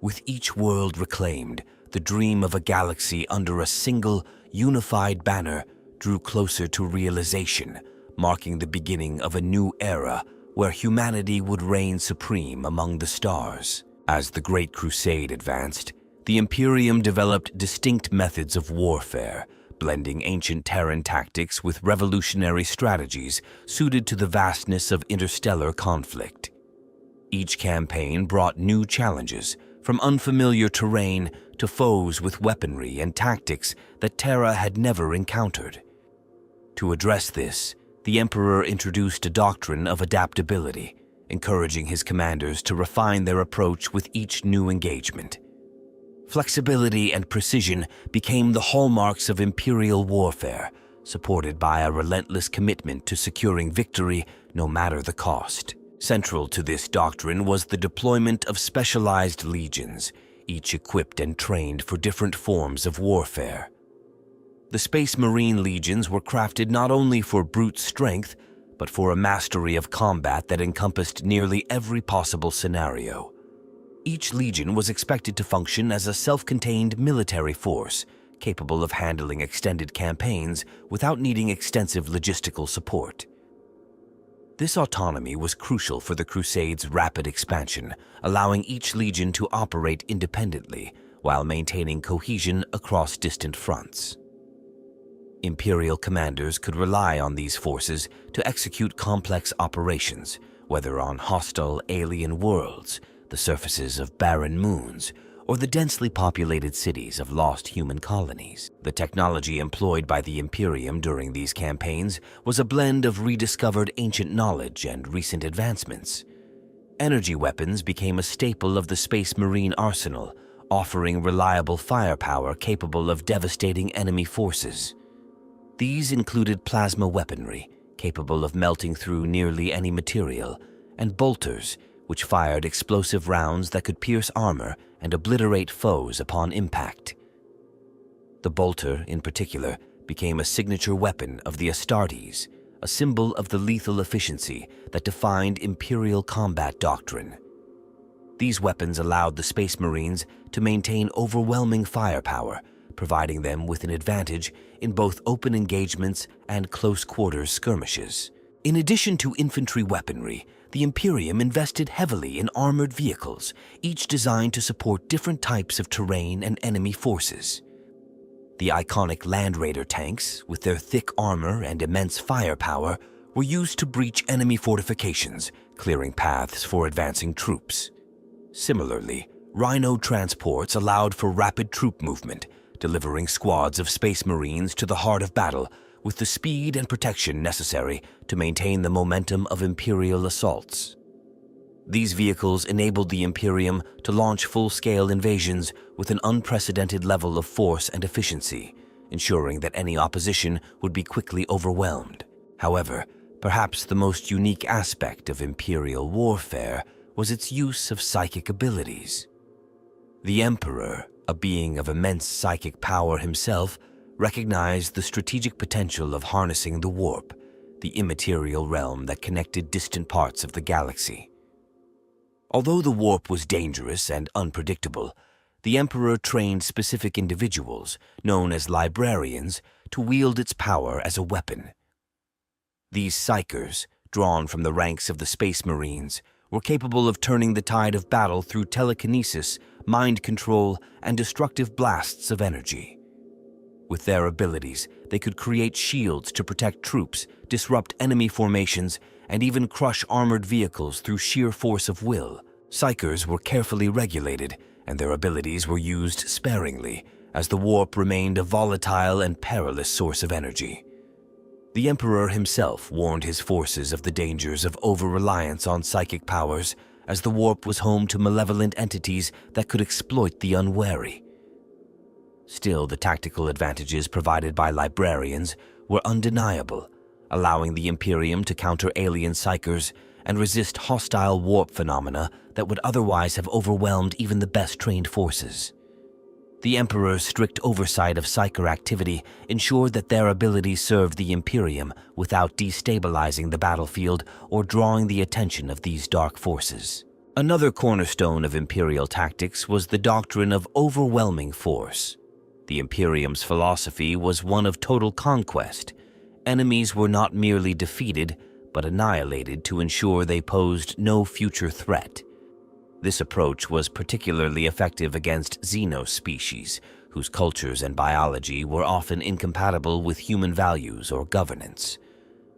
With each world reclaimed, the dream of a galaxy under a single, unified banner drew closer to realization, marking the beginning of a new era where humanity would reign supreme among the stars. As the Great Crusade advanced, the Imperium developed distinct methods of warfare, blending ancient Terran tactics with revolutionary strategies suited to the vastness of interstellar conflict. Each campaign brought new challenges, from unfamiliar terrain to foes with weaponry and tactics that Terra had never encountered. To address this, the Emperor introduced a doctrine of adaptability, encouraging his commanders to refine their approach with each new engagement. Flexibility and precision became the hallmarks of imperial warfare, supported by a relentless commitment to securing victory no matter the cost. Central to this doctrine was the deployment of specialized legions, each equipped and trained for different forms of warfare. The Space Marine legions were crafted not only for brute strength, but for a mastery of combat that encompassed nearly every possible scenario. Each legion was expected to function as a self-contained military force, capable of handling extended campaigns without needing extensive logistical support. This autonomy was crucial for the Crusade's rapid expansion, allowing each legion to operate independently while maintaining cohesion across distant fronts. Imperial commanders could rely on these forces to execute complex operations, whether on hostile alien worlds, the surfaces of barren moons, or the densely populated cities of lost human colonies. The technology employed by the Imperium during these campaigns was a blend of rediscovered ancient knowledge and recent advancements. Energy weapons became a staple of the Space Marine arsenal, offering reliable firepower capable of devastating enemy forces. These included plasma weaponry, capable of melting through nearly any material, and bolters, which fired explosive rounds that could pierce armor and obliterate foes upon impact. The bolter, in particular, became a signature weapon of the astartes, a symbol of the lethal efficiency that defined Imperial combat doctrine. These weapons allowed the Space Marines to maintain overwhelming firepower, providing them with an advantage in both open engagements and close-quarters skirmishes. In addition to infantry weaponry, the Imperium invested heavily in armored vehicles, each designed to support different types of terrain and enemy forces. The iconic Land Raider tanks, with their thick armor and immense firepower, were used to breach enemy fortifications, clearing paths for advancing troops. Similarly, Rhino transports allowed for rapid troop movement, delivering squads of Space Marines to the heart of battle with the speed and protection necessary to maintain the momentum of Imperial assaults. These vehicles enabled the Imperium to launch full-scale invasions with an unprecedented level of force and efficiency, ensuring that any opposition would be quickly overwhelmed. However, perhaps the most unique aspect of Imperial warfare was its use of psychic abilities. The Emperor, a being of immense psychic power himself, recognized the strategic potential of harnessing the warp, the immaterial realm that connected distant parts of the galaxy. Although the warp was dangerous and unpredictable, the Emperor trained specific individuals, known as librarians, to wield its power as a weapon. These psychers, drawn from the ranks of the Space Marines, were capable of turning the tide of battle through telekinesis, mind control, and destructive blasts of energy. With their abilities, they could create shields to protect troops, disrupt enemy formations, and even crush armored vehicles through sheer force of will. Psychers were carefully regulated, and their abilities were used sparingly, as the warp remained a volatile and perilous source of energy. The Emperor himself warned his forces of the dangers of over-reliance on psychic powers, as the warp was home to malevolent entities that could exploit the unwary. Still, the tactical advantages provided by librarians were undeniable, allowing the Imperium to counter alien psychers and resist hostile warp phenomena that would otherwise have overwhelmed even the best-trained forces. The Emperor's strict oversight of psyker activity ensured that their abilities served the Imperium without destabilizing the battlefield or drawing the attention of these dark forces. Another cornerstone of Imperial tactics was the doctrine of overwhelming force. The Imperium's philosophy was one of total conquest. Enemies were not merely defeated, but annihilated to ensure they posed no future threat. This approach was particularly effective against xenos species, whose cultures and biology were often incompatible with human values or governance.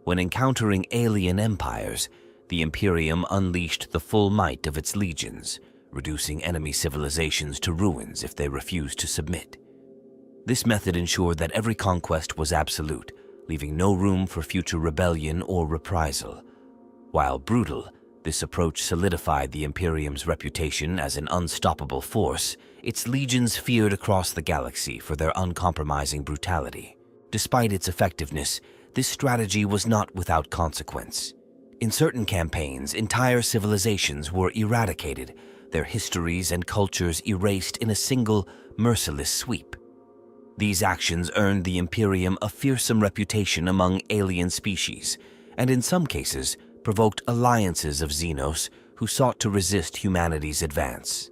When encountering alien empires, the Imperium unleashed the full might of its legions, reducing enemy civilizations to ruins if they refused to submit. This method ensured that every conquest was absolute, leaving no room for future rebellion or reprisal. While brutal, this approach solidified the Imperium's reputation as an unstoppable force. Its legions feared across the galaxy for their uncompromising brutality. Despite its effectiveness, this strategy was not without consequence. In certain campaigns, entire civilizations were eradicated, their histories and cultures erased in a single, merciless sweep. These actions earned the Imperium a fearsome reputation among alien species, and in some cases, provoked alliances of xenos who sought to resist humanity's advance.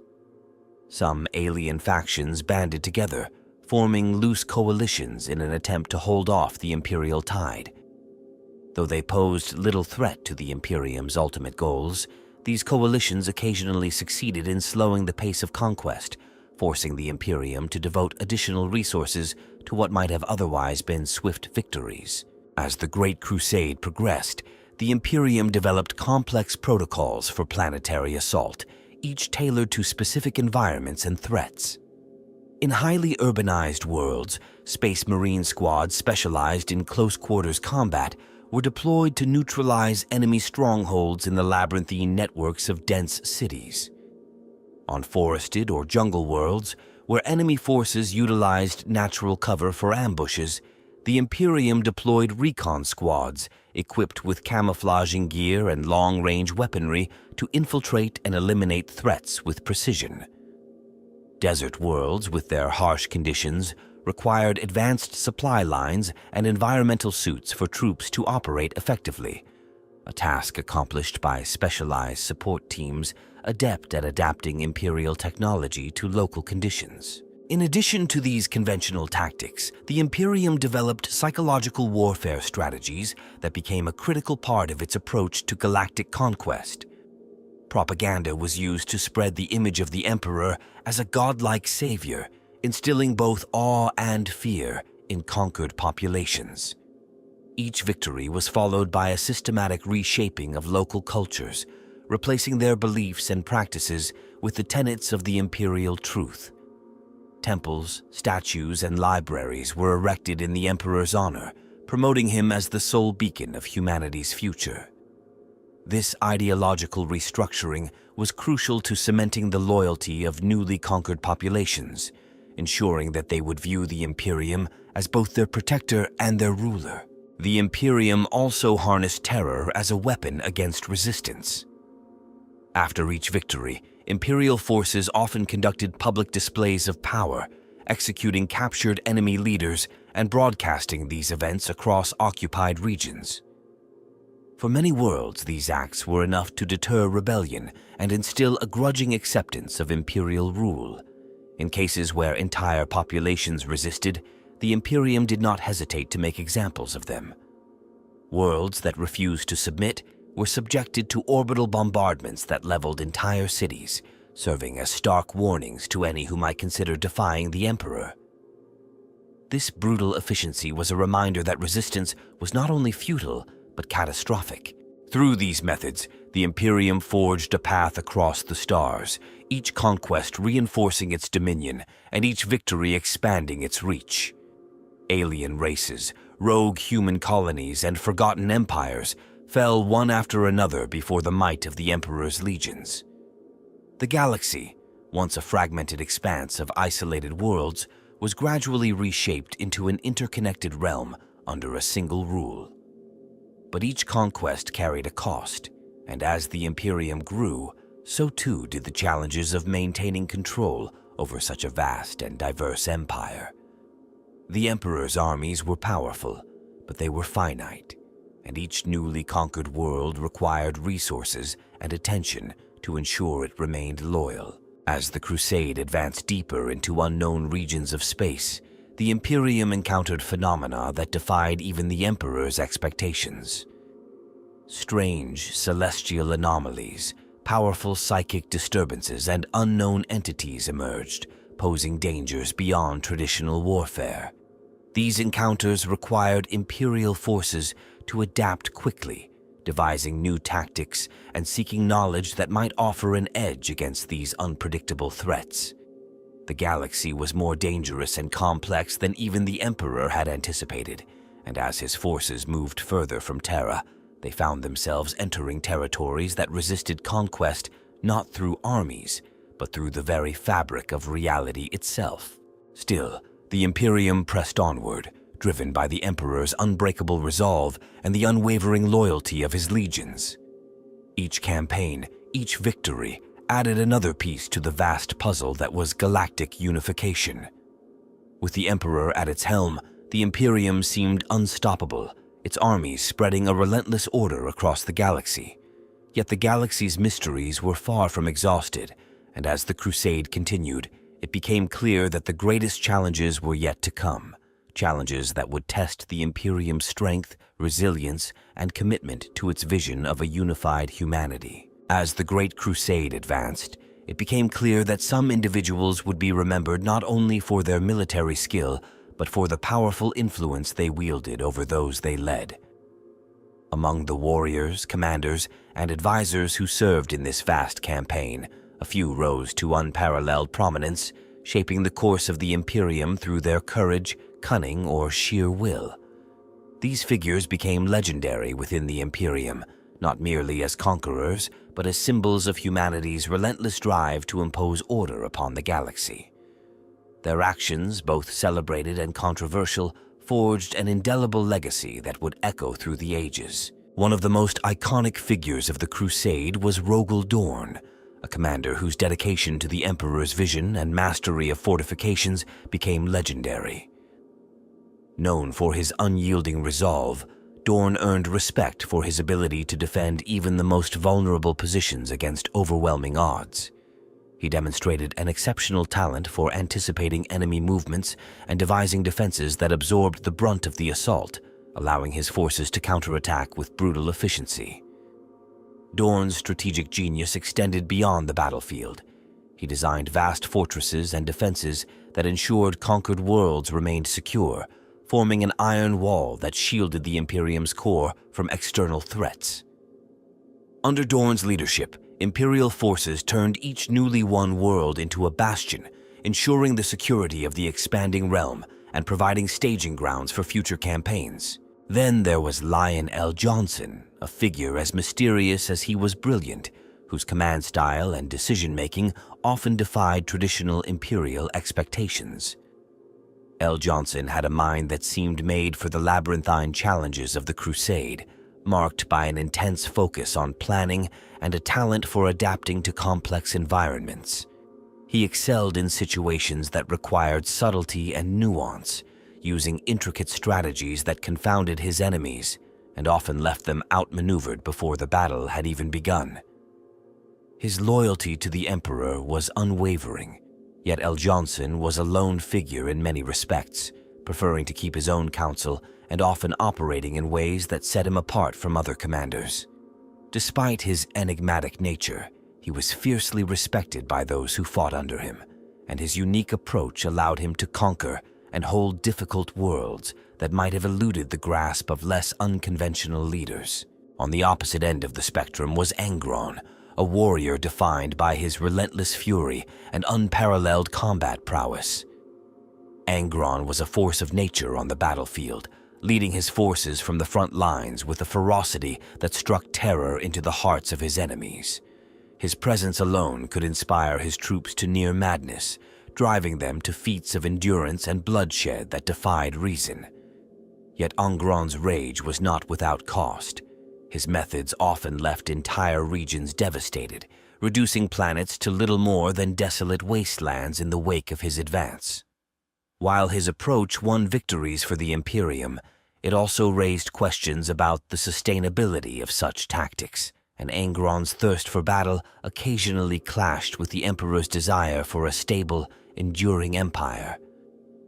Some alien factions banded together, forming loose coalitions in an attempt to hold off the Imperial tide. Though they posed little threat to the Imperium's ultimate goals, these coalitions occasionally succeeded in slowing the pace of conquest, forcing the Imperium to devote additional resources to what might have otherwise been swift victories. As the Great Crusade progressed, the Imperium developed complex protocols for planetary assault, each tailored to specific environments and threats. In highly urbanized worlds, Space Marine squads specialized in close-quarters combat were deployed to neutralize enemy strongholds in the labyrinthine networks of dense cities. On forested or jungle worlds, where enemy forces utilized natural cover for ambushes, the Imperium deployed recon squads equipped with camouflaging gear and long-range weaponry to infiltrate and eliminate threats with precision. Desert worlds, with their harsh conditions, required advanced supply lines and environmental suits for troops to operate effectively, a task accomplished by specialized support teams adept at adapting Imperial technology to local conditions. In addition to these conventional tactics, the Imperium developed psychological warfare strategies that became a critical part of its approach to galactic conquest. Propaganda was used to spread the image of the Emperor as a godlike savior, instilling both awe and fear in conquered populations. Each victory was followed by a systematic reshaping of local cultures, replacing their beliefs and practices with the tenets of the imperial truth. Temples, statues, and libraries were erected in the Emperor's honor, promoting him as the sole beacon of humanity's future. This ideological restructuring was crucial to cementing the loyalty of newly conquered populations, ensuring that they would view the Imperium as both their protector and their ruler. The Imperium also harnessed terror as a weapon against resistance. After each victory, Imperial forces often conducted public displays of power, executing captured enemy leaders and broadcasting these events across occupied regions. For many worlds, these acts were enough to deter rebellion and instill a grudging acceptance of imperial rule. In cases where entire populations resisted, the Imperium did not hesitate to make examples of them. Worlds that refused to submit were subjected to orbital bombardments that leveled entire cities, serving as stark warnings to any who might consider defying the Emperor. This brutal efficiency was a reminder that resistance was not only futile, but catastrophic. Through these methods, the Imperium forged a path across the stars, each conquest reinforcing its dominion and each victory expanding its reach. Alien races, rogue human colonies, and forgotten empires fell one after another before the might of the Emperor's legions. The galaxy, once a fragmented expanse of isolated worlds, was gradually reshaped into an interconnected realm under a single rule. But each conquest carried a cost, And as the Imperium grew, so too did the challenges of maintaining control over such a vast and diverse empire. The Emperor's armies were powerful, but they were finite, and each newly conquered world required resources and attention to ensure it remained loyal. As the Crusade advanced deeper into unknown regions of space, the Imperium encountered phenomena that defied even the Emperor's expectations. Strange celestial anomalies, powerful psychic disturbances, and unknown entities emerged, posing dangers beyond traditional warfare. These encounters required Imperial forces to adapt quickly, devising new tactics and seeking knowledge that might offer an edge against these unpredictable threats. The galaxy was more dangerous and complex than even the Emperor had anticipated, and as his forces moved further from Terra, they found themselves entering territories that resisted conquest not through armies, but through the very fabric of reality itself. Still, the Imperium pressed onward, driven by the Emperor's unbreakable resolve and the unwavering loyalty of his legions. Each campaign, each victory, added another piece to the vast puzzle that was galactic unification. With the Emperor at its helm, the Imperium seemed unstoppable, its armies spreading a relentless order across the galaxy. Yet the galaxy's mysteries were far from exhausted, and as the Crusade continued, it became clear that the greatest challenges were yet to come, challenges that would test the Imperium's strength, resilience, and commitment to its vision of a unified humanity. As the Great Crusade advanced, it became clear that some individuals would be remembered not only for their military skill, but for the powerful influence they wielded over those they led. Among the warriors, commanders, and advisors who served in this vast campaign, a few rose to unparalleled prominence, shaping the course of the Imperium through their courage, cunning, or sheer will. These figures became legendary within the Imperium, not merely as conquerors, but as symbols of humanity's relentless drive to impose order upon the galaxy. Their actions, both celebrated and controversial, forged an indelible legacy that would echo through the ages. One of the most iconic figures of the Crusade was Rogel Dorn, a commander whose dedication to the Emperor's vision and mastery of fortifications became legendary. Known for his unyielding resolve, Dorn earned respect for his ability to defend even the most vulnerable positions against overwhelming odds. He demonstrated an exceptional talent for anticipating enemy movements and devising defenses that absorbed the brunt of the assault, allowing his forces to counterattack with brutal efficiency. Dorn's strategic genius extended beyond the battlefield. He designed vast fortresses and defenses that ensured conquered worlds remained secure, forming an iron wall that shielded the Imperium's core from external threats. Under Dorn's leadership, Imperial forces turned each newly won world into a bastion, ensuring the security of the expanding realm and providing staging grounds for future campaigns. Then there was Lion L. Johnson, a figure as mysterious as he was brilliant, whose command style and decision-making often defied traditional Imperial expectations. L. Johnson had a mind that seemed made for the labyrinthine challenges of the Crusade, marked by an intense focus on planning and a talent for adapting to complex environments. He excelled in situations that required subtlety and nuance, using intricate strategies that confounded his enemies and often left them outmaneuvered before the battle had even begun. His loyalty to the Emperor was unwavering, yet L. Johnson was a lone figure in many respects, preferring to keep his own counsel and often operating in ways that set him apart from other commanders. Despite his enigmatic nature, he was fiercely respected by those who fought under him, and his unique approach allowed him to conquer and hold difficult worlds that might have eluded the grasp of less unconventional leaders. On the opposite end of the spectrum was Angron, a warrior defined by his relentless fury and unparalleled combat prowess. Angron was a force of nature on the battlefield, leading his forces from the front lines with a ferocity that struck terror into the hearts of his enemies. His presence alone could inspire his troops to near madness, driving them to feats of endurance and bloodshed that defied reason. Yet Angron's rage was not without cost. His methods often left entire regions devastated, reducing planets to little more than desolate wastelands in the wake of his advance. While his approach won victories for the Imperium, it also raised questions about the sustainability of such tactics, and Angron's thirst for battle occasionally clashed with the Emperor's desire for a stable, enduring empire.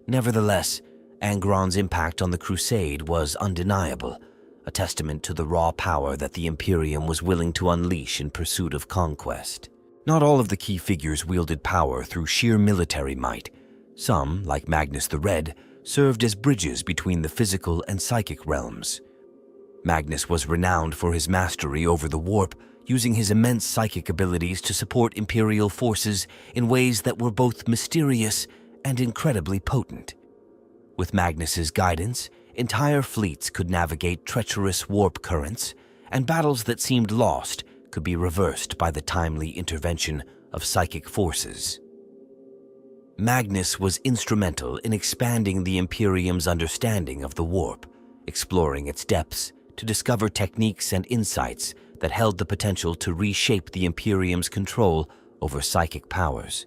Nevertheless, Angron's impact on the Crusade was undeniable, a testament to the raw power that the Imperium was willing to unleash in pursuit of conquest. Not all of the key figures wielded power through sheer military might. Some, like Magnus the Red, served as bridges between the physical and psychic realms. Magnus was renowned for his mastery over the warp, using his immense psychic abilities to support Imperial forces in ways that were both mysterious and incredibly potent. With Magnus's guidance, entire fleets could navigate treacherous warp currents, and battles that seemed lost could be reversed by the timely intervention of psychic forces. Magnus was instrumental in expanding the Imperium's understanding of the warp, exploring its depths to discover techniques and insights that held the potential to reshape the Imperium's control over psychic powers.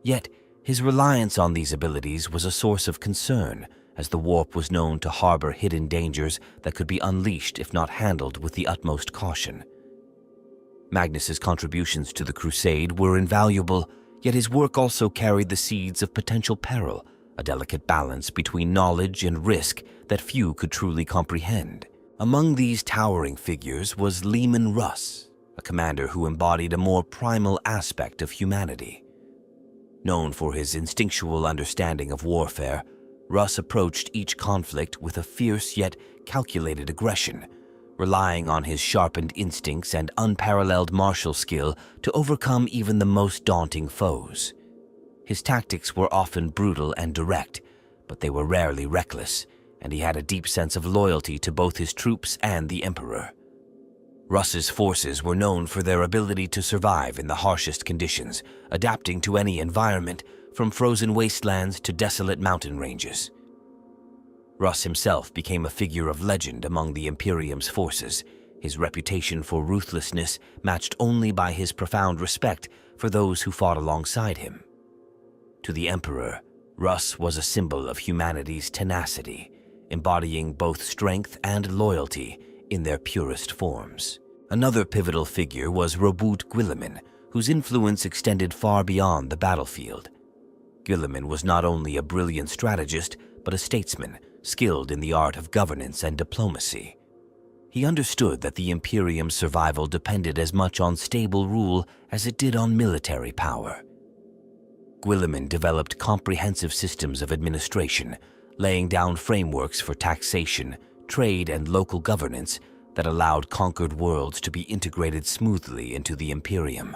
Yet, his reliance on these abilities was a source of concern, as the warp was known to harbor hidden dangers that could be unleashed if not handled with the utmost caution. Magnus's contributions to the Crusade were invaluable, yet his work also carried the seeds of potential peril, a delicate balance between knowledge and risk that few could truly comprehend. Among these towering figures was Leman Russ, a commander who embodied a more primal aspect of humanity. Known for his instinctual understanding of warfare, Russ approached each conflict with a fierce yet calculated aggression, relying on his sharpened instincts and unparalleled martial skill to overcome even the most daunting foes. His tactics were often brutal and direct, but they were rarely reckless, and he had a deep sense of loyalty to both his troops and the Emperor. Russ's forces were known for their ability to survive in the harshest conditions, adapting to any environment, from frozen wastelands to desolate mountain ranges. Russ himself became a figure of legend among the Imperium's forces, his reputation for ruthlessness matched only by his profound respect for those who fought alongside him. To the Emperor, Russ was a symbol of humanity's tenacity, embodying both strength and loyalty in their purest forms. Another pivotal figure was Robert Guilliman, whose influence extended far beyond the battlefield. Guilliman was not only a brilliant strategist, but a statesman, skilled in the art of governance and diplomacy. He understood that the Imperium's survival depended as much on stable rule as it did on military power. Guilliman developed comprehensive systems of administration, laying down frameworks for taxation, trade, and local governance that allowed conquered worlds to be integrated smoothly into the Imperium.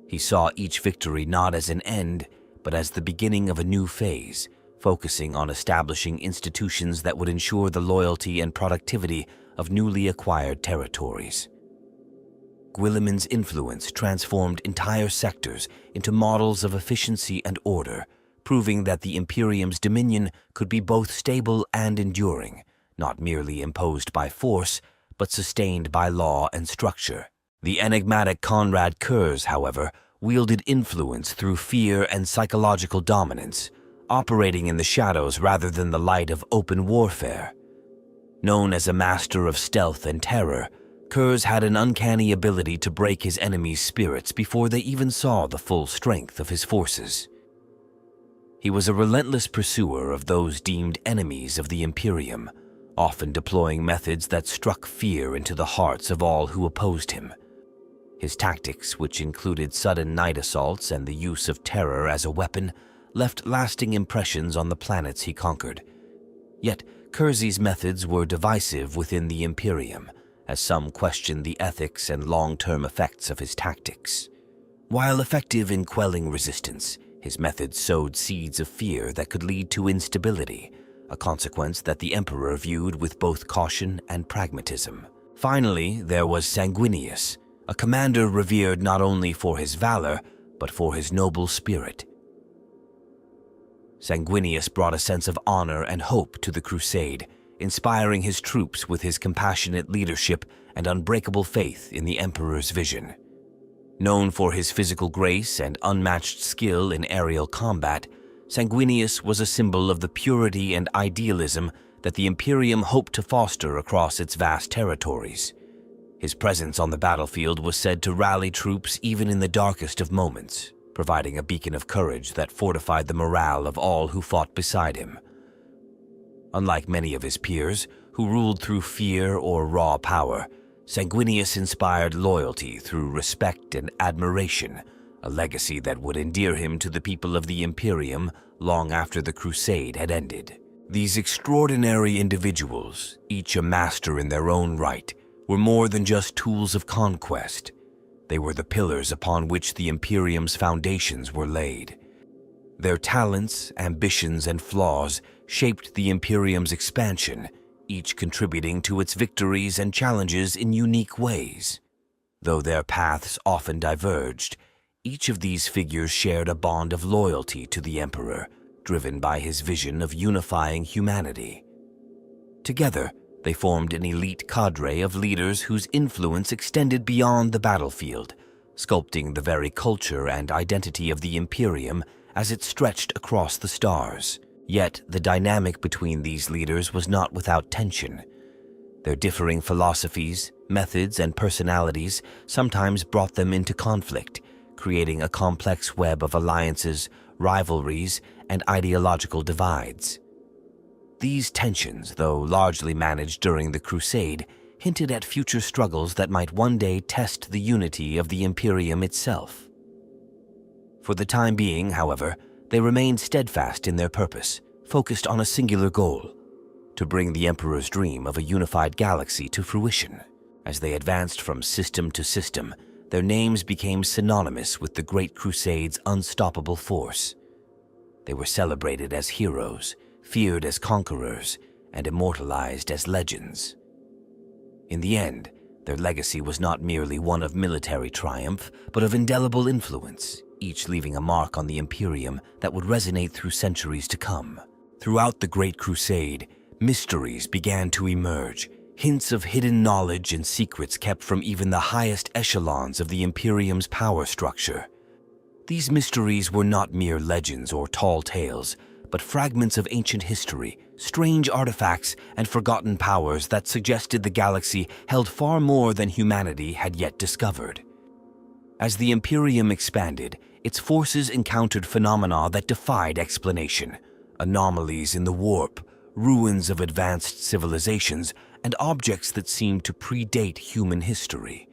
He saw each victory not as an end, but as the beginning of a new phase, focusing on establishing institutions that would ensure the loyalty and productivity of newly acquired territories. Guilliman's influence transformed entire sectors into models of efficiency and order, proving that the Imperium's dominion could be both stable and enduring, not merely imposed by force, but sustained by law and structure. The enigmatic Konrad Kurz, however, wielded influence through fear and psychological dominance, operating in the shadows rather than the light of open warfare. Known as a master of stealth and terror, Kurz had an uncanny ability to break his enemies' spirits before they even saw the full strength of his forces. He was a relentless pursuer of those deemed enemies of the Imperium, often deploying methods that struck fear into the hearts of all who opposed him. His tactics, which included sudden night assaults and the use of terror as a weapon, left lasting impressions on the planets he conquered. Yet, Kurz's methods were divisive within the Imperium, as some questioned the ethics and long-term effects of his tactics. While effective in quelling resistance, his methods sowed seeds of fear that could lead to instability, a consequence that the Emperor viewed with both caution and pragmatism. Finally, there was Sanguinius, a commander revered not only for his valor, but for his noble spirit. Sanguinius brought a sense of honor and hope to the crusade, inspiring his troops with his compassionate leadership and unbreakable faith in the Emperor's vision. Known for his physical grace and unmatched skill in aerial combat, Sanguinius was a symbol of the purity and idealism that the Imperium hoped to foster across its vast territories. His presence on the battlefield was said to rally troops even in the darkest of moments, providing a beacon of courage that fortified the morale of all who fought beside him. Unlike many of his peers, who ruled through fear or raw power, Sanguinius inspired loyalty through respect and admiration, a legacy that would endear him to the people of the Imperium long after the Crusade had ended. These extraordinary individuals, each a master in their own right, were more than just tools of conquest. They were the pillars upon which the Imperium's foundations were laid. Their talents, ambitions, and flaws shaped the Imperium's expansion, each contributing to its victories and challenges in unique ways. Though their paths often diverged, each of these figures shared a bond of loyalty to the Emperor, driven by his vision of unifying humanity. Together, they formed an elite cadre of leaders whose influence extended beyond the battlefield, sculpting the very culture and identity of the Imperium as it stretched across the stars. Yet, the dynamic between these leaders was not without tension. Their differing philosophies, methods, and personalities sometimes brought them into conflict, creating a complex web of alliances, rivalries, and ideological divides. These tensions, though largely managed during the Crusade, hinted at future struggles that might one day test the unity of the Imperium itself. For the time being, however, they remained steadfast in their purpose, focused on a singular goal: to bring the Emperor's dream of a unified galaxy to fruition. As they advanced from system to system, their names became synonymous with the Great Crusade's unstoppable force. They were celebrated as heroes, feared as conquerors, and immortalized as legends. In the end, their legacy was not merely one of military triumph, but of indelible influence, each leaving a mark on the Imperium that would resonate through centuries to come. Throughout the Great Crusade, mysteries began to emerge, hints of hidden knowledge and secrets kept from even the highest echelons of the Imperium's power structure. These mysteries were not mere legends or tall tales, but fragments of ancient history, strange artifacts, and forgotten powers that suggested the galaxy held far more than humanity had yet discovered. As the Imperium expanded, its forces encountered phenomena that defied explanation: anomalies in the warp, ruins of advanced civilizations, and objects that seemed to predate human history.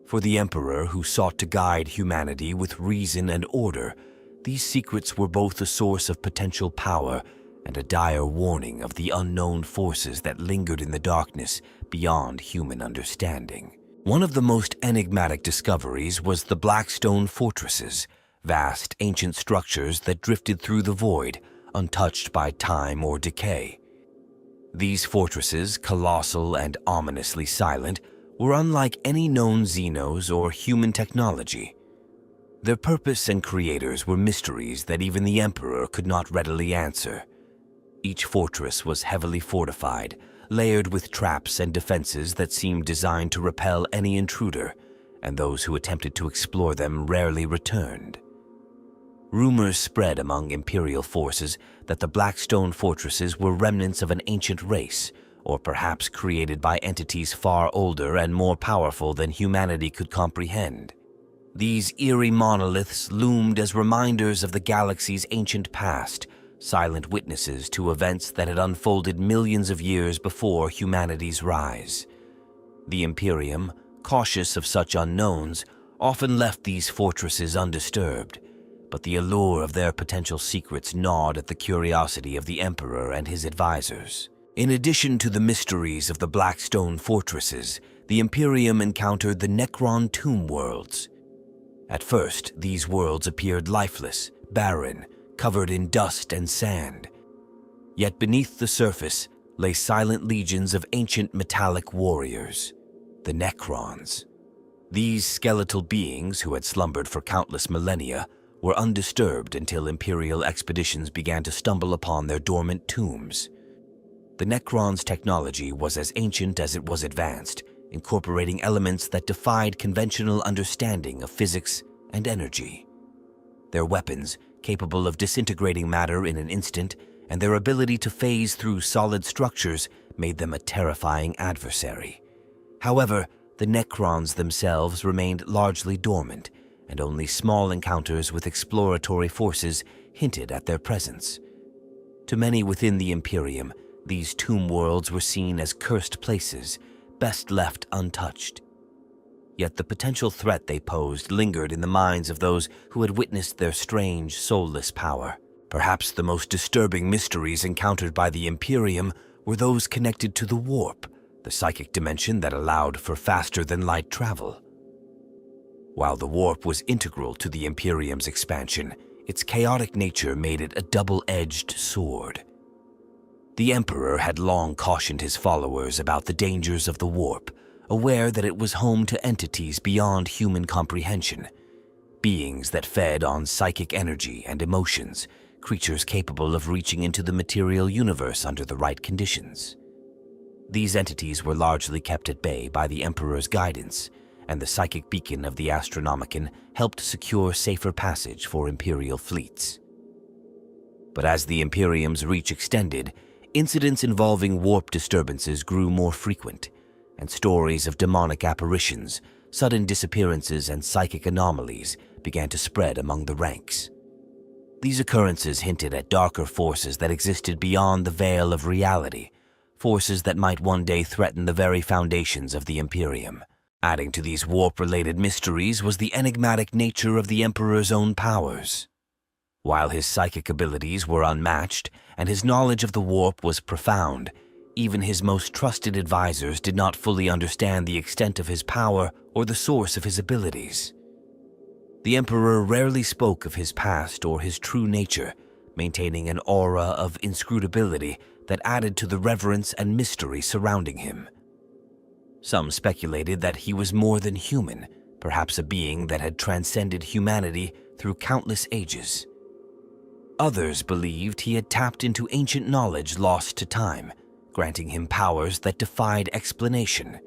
For the Emperor, who sought to guide humanity with reason and order, these secrets were both a source of potential power and a dire warning of the unknown forces that lingered in the darkness beyond human understanding. One of the most enigmatic discoveries was the Blackstone fortresses, vast ancient structures that drifted through the void, untouched by time or decay. These fortresses, colossal and ominously silent, were unlike any known Xenos or human technology. Their purpose and creators were mysteries that even the Emperor could not readily answer. Each fortress was heavily fortified, layered with traps and defenses that seemed designed to repel any intruder, and those who attempted to explore them rarely returned. Rumors spread among Imperial forces that the Blackstone fortresses were remnants of an ancient race, or perhaps created by entities far older and more powerful than humanity could comprehend. These eerie monoliths loomed as reminders of the galaxy's ancient past, silent witnesses to events that had unfolded millions of years before humanity's rise. The Imperium, cautious of such unknowns, often left these fortresses undisturbed, but the allure of their potential secrets gnawed at the curiosity of the Emperor and his advisors. In addition to the mysteries of the Blackstone fortresses, the Imperium encountered the Necron tomb worlds. At first, these worlds appeared lifeless, barren, covered in dust and sand. Yet beneath the surface lay silent legions of ancient metallic warriors, the Necrons. These skeletal beings, who had slumbered for countless millennia, were undisturbed until Imperial expeditions began to stumble upon their dormant tombs. The Necrons' technology was as ancient as it was advanced, incorporating elements that defied conventional understanding of physics and energy. Their weapons, capable of disintegrating matter in an instant, and their ability to phase through solid structures made them a terrifying adversary. However, the Necrons themselves remained largely dormant, and only small encounters with exploratory forces hinted at their presence. To many within the Imperium, these tomb worlds were seen as cursed places, best left untouched. Yet the potential threat they posed lingered in the minds of those who had witnessed their strange, soulless power. Perhaps the most disturbing mysteries encountered by the Imperium were those connected to the warp, the psychic dimension that allowed for faster-than-light travel. While the warp was integral to the Imperium's expansion, its chaotic nature made it a double-edged sword. The Emperor had long cautioned his followers about the dangers of the warp, aware that it was home to entities beyond human comprehension, beings that fed on psychic energy and emotions, creatures capable of reaching into the material universe under the right conditions. These entities were largely kept at bay by the Emperor's guidance, and the psychic beacon of the Astronomicon helped secure safer passage for Imperial fleets. But as the Imperium's reach extended, incidents involving warp disturbances grew more frequent, and stories of demonic apparitions, sudden disappearances, and psychic anomalies began to spread among the ranks. These occurrences hinted at darker forces that existed beyond the veil of reality, forces that might one day threaten the very foundations of the Imperium. Adding to these warp-related mysteries was the enigmatic nature of the Emperor's own powers. While his psychic abilities were unmatched and his knowledge of the warp was profound, even his most trusted advisors did not fully understand the extent of his power or the source of his abilities. The Emperor rarely spoke of his past or his true nature, maintaining an aura of inscrutability that added to the reverence and mystery surrounding him. Some speculated that he was more than human, perhaps a being that had transcended humanity through countless ages. Others believed he had tapped into ancient knowledge lost to time, granting him powers that defied explanation.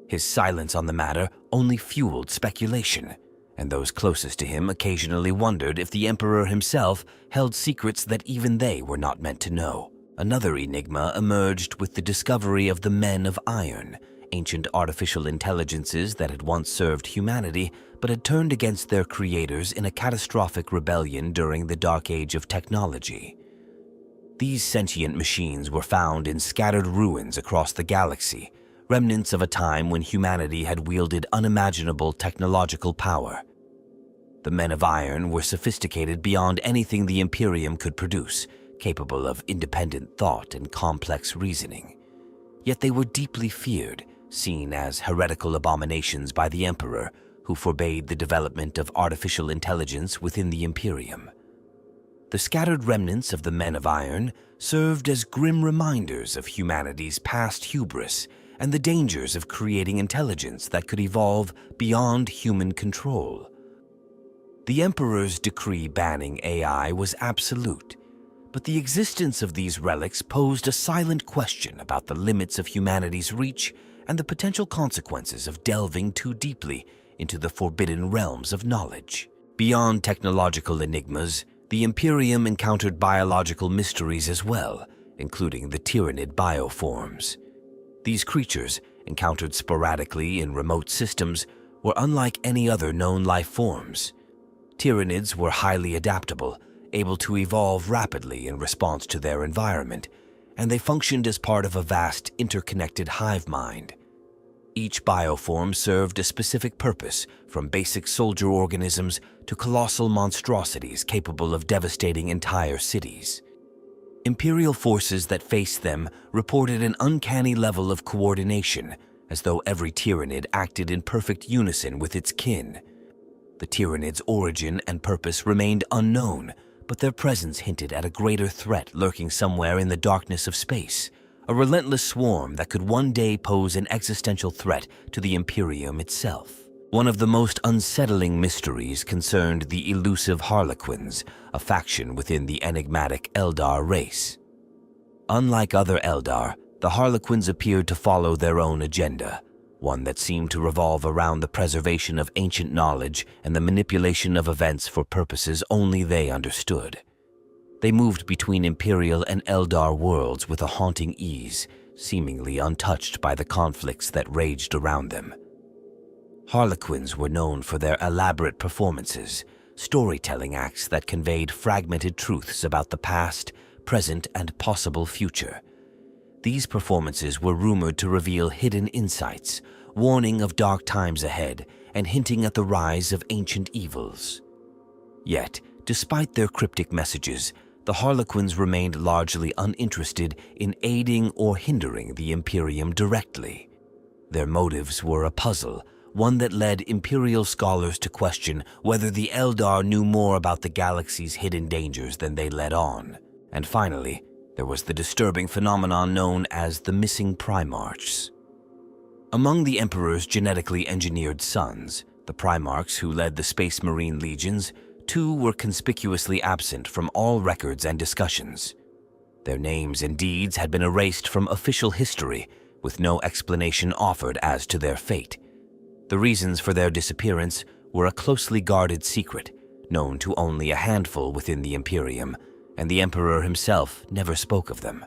His silence on the matter only fueled speculation, and those closest to him occasionally wondered if the Emperor himself held secrets that even they were not meant to know. Another enigma emerged with the discovery of the Men of Iron, ancient artificial intelligences that had once served humanity but had turned against their creators in a catastrophic rebellion during the Dark Age of technology. These sentient machines were found in scattered ruins across the galaxy, remnants of a time when humanity had wielded unimaginable technological power. The Men of Iron were sophisticated beyond anything the Imperium could produce, capable of independent thought and complex reasoning. Yet they were deeply feared, seen as heretical abominations by the Emperor, who forbade the development of artificial intelligence within the Imperium. The scattered remnants of the Men of Iron served as grim reminders of humanity's past hubris and the dangers of creating intelligence that could evolve beyond human control. The Emperor's decree banning AI was absolute, but the existence of these relics posed a silent question about the limits of humanity's reach and the potential consequences of delving too deeply into the forbidden realms of knowledge. Beyond technological enigmas, the Imperium encountered biological mysteries as well, including the Tyrannid bioforms. These creatures, encountered sporadically in remote systems, were unlike any other known life forms. Tyrannids were highly adaptable, able to evolve rapidly in response to their environment, and they functioned as part of a vast, interconnected hive mind. Each bioform served a specific purpose, from basic soldier organisms to colossal monstrosities capable of devastating entire cities. Imperial forces that faced them reported an uncanny level of coordination, as though every Tyrannid acted in perfect unison with its kin. The Tyrannid's origin and purpose remained unknown, but their presence hinted at a greater threat lurking somewhere in the darkness of space, a relentless swarm that could one day pose an existential threat to the Imperium itself. One of the most unsettling mysteries concerned the elusive Harlequins, a faction within the enigmatic Eldar race. Unlike other Eldar, the Harlequins appeared to follow their own agenda, one that seemed to revolve around the preservation of ancient knowledge and the manipulation of events for purposes only they understood. They moved between Imperial and Eldar worlds with a haunting ease, seemingly untouched by the conflicts that raged around them. Harlequins were known for their elaborate performances, storytelling acts that conveyed fragmented truths about the past, present, and possible future. These performances were rumored to reveal hidden insights, warning of dark times ahead, and hinting at the rise of ancient evils. Yet, despite their cryptic messages, the Harlequins remained largely uninterested in aiding or hindering the Imperium directly. Their motives were a puzzle, one that led Imperial scholars to question whether the Eldar knew more about the galaxy's hidden dangers than they let on. And finally, there was the disturbing phenomenon known as the missing primarchs. Among the Emperor's genetically engineered sons, the primarchs who led the Space Marine legions, two were conspicuously absent from all records and discussions. Their names and deeds had been erased from official history, with no explanation offered as to their fate. The reasons for their disappearance were a closely guarded secret, known to only a handful within the Imperium, and the Emperor himself never spoke of them.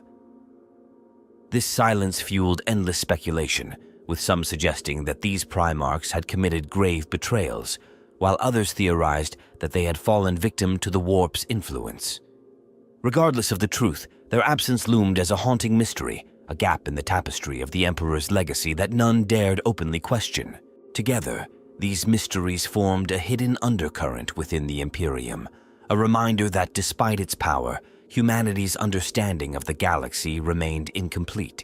This silence fueled endless speculation, with some suggesting that these primarchs had committed grave betrayals, while others theorized that they had fallen victim to the warp's influence. Regardless of the truth, their absence loomed as a haunting mystery, a gap in the tapestry of the Emperor's legacy that none dared openly question. Together, these mysteries formed a hidden undercurrent within the Imperium, a reminder that despite its power, humanity's understanding of the galaxy remained incomplete.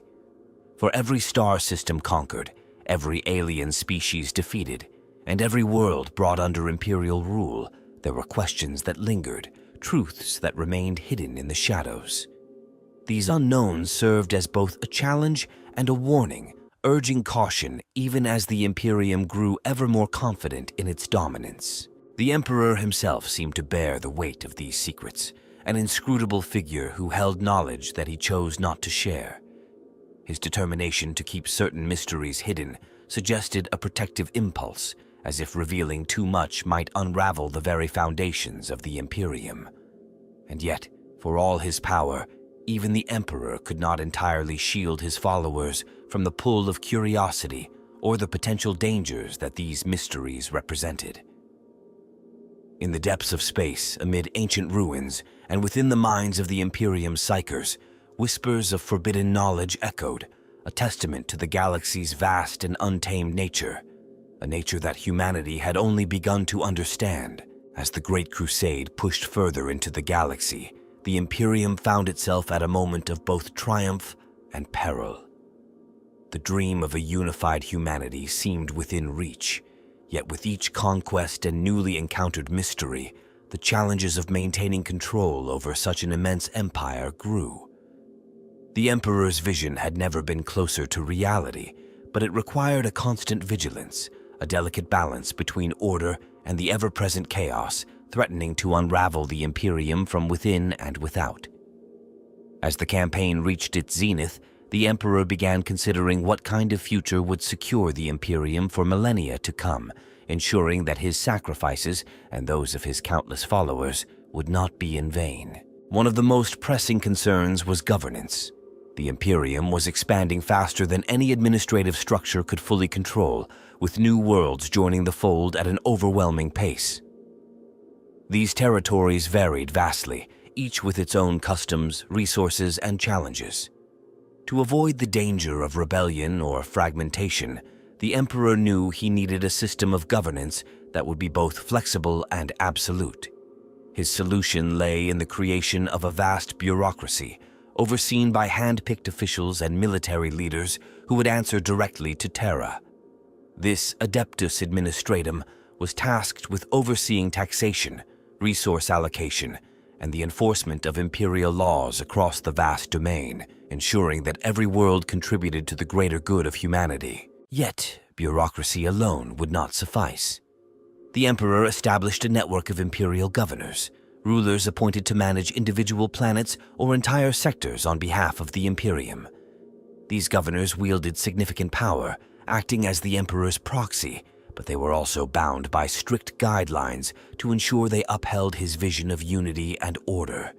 For every star system conquered, every alien species defeated, and every world brought under Imperial rule, there were questions that lingered, truths that remained hidden in the shadows. These unknowns served as both a challenge and a warning, urging caution even as the Imperium grew ever more confident in its dominance. The Emperor himself seemed to bear the weight of these secrets, an inscrutable figure who held knowledge that he chose not to share. His determination to keep certain mysteries hidden suggested a protective impulse, as if revealing too much might unravel the very foundations of the Imperium. And yet, for all his power, even the Emperor could not entirely shield his followers from the pull of curiosity or the potential dangers that these mysteries represented. In the depths of space, amid ancient ruins, and within the minds of the Imperium's psychers, whispers of forbidden knowledge echoed, a testament to the galaxy's vast and untamed nature, a nature that humanity had only begun to understand. As the Great Crusade pushed further into the galaxy, the Imperium found itself at a moment of both triumph and peril. The dream of a unified humanity seemed within reach, yet with each conquest and newly encountered mystery, the challenges of maintaining control over such an immense empire grew. The Emperor's vision had never been closer to reality, but it required a constant vigilance, a delicate balance between order and the ever-present chaos, threatening to unravel the Imperium from within and without. As the campaign reached its zenith, the Emperor began considering what kind of future would secure the Imperium for millennia to come, ensuring that his sacrifices and those of his countless followers would not be in vain. One of the most pressing concerns was governance. The Imperium was expanding faster than any administrative structure could fully control, with new worlds joining the fold at an overwhelming pace. These territories varied vastly, each with its own customs, resources, and challenges. To avoid the danger of rebellion or fragmentation, the Emperor knew he needed a system of governance that would be both flexible and absolute. His solution lay in the creation of a vast bureaucracy, overseen by hand-picked officials and military leaders who would answer directly to Terra. This Adeptus Administratum was tasked with overseeing taxation, resource allocation, and the enforcement of imperial laws across the vast domain, ensuring that every world contributed to the greater good of humanity. Yet, bureaucracy alone would not suffice. The Emperor established a network of imperial governors, rulers appointed to manage individual planets or entire sectors on behalf of the Imperium. These governors wielded significant power, acting as the Emperor's proxy, but they were also bound by strict guidelines to ensure they upheld his vision of unity and order.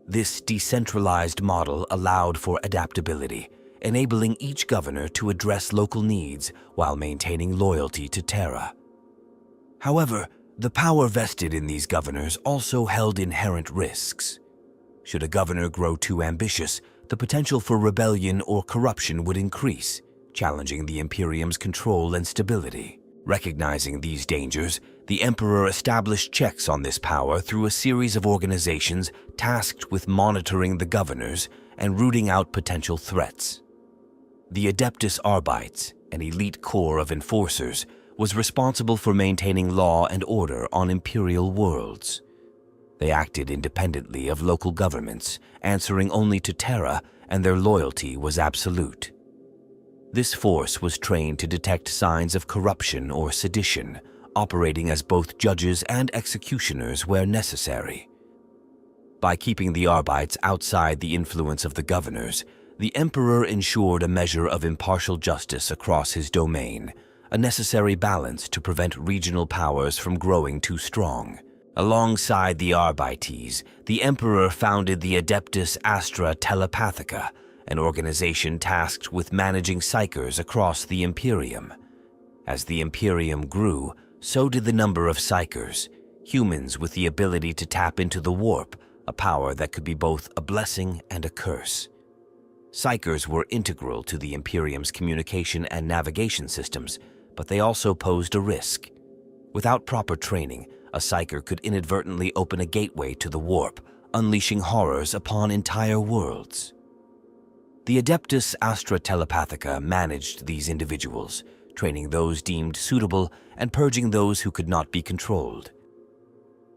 This decentralized model allowed for adaptability, enabling each governor to address local needs while maintaining loyalty to Terra. However, the power vested in these governors also held inherent risks. Should a governor grow too ambitious, the potential for rebellion or corruption would increase, challenging the Imperium's control and stability. Recognizing these dangers, the Emperor established checks on this power through a series of organizations tasked with monitoring the governors and rooting out potential threats. The Adeptus Arbites, an elite corps of enforcers, was responsible for maintaining law and order on Imperial worlds. They acted independently of local governments, answering only to Terra, and their loyalty was absolute. This force was trained to detect signs of corruption or sedition, operating as both judges and executioners where necessary. By keeping the Arbites outside the influence of the governors, the Emperor ensured a measure of impartial justice across his domain, a necessary balance to prevent regional powers from growing too strong. Alongside the Arbites, the Emperor founded the Adeptus Astra Telepathica, an organization tasked with managing psychers across the Imperium. As the Imperium grew, so did the number of psychers, humans with the ability to tap into the warp, a power that could be both a blessing and a curse. Psychers were integral to the Imperium's communication and navigation systems, but they also posed a risk. Without proper training, a psyker could inadvertently open a gateway to the warp, unleashing horrors upon entire worlds. The Adeptus Astra Telepathica managed these individuals, training those deemed suitable and purging those who could not be controlled.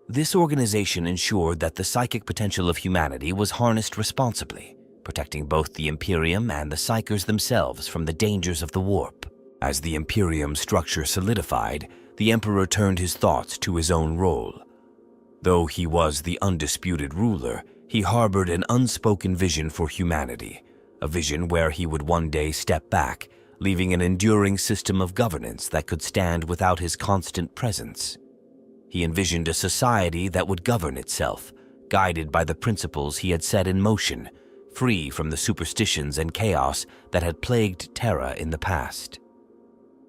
This organization ensured that the psychic potential of humanity was harnessed responsibly, protecting both the Imperium and the psychers themselves from the dangers of the warp. As the Imperium structure solidified, the Emperor turned his thoughts to his own role. Though he was the undisputed ruler, he harbored an unspoken vision for humanity, a vision where he would one day step back, leaving an enduring system of governance that could stand without his constant presence. He envisioned a society that would govern itself, guided by the principles he had set in motion, free from the superstitions and chaos that had plagued Terra in the past.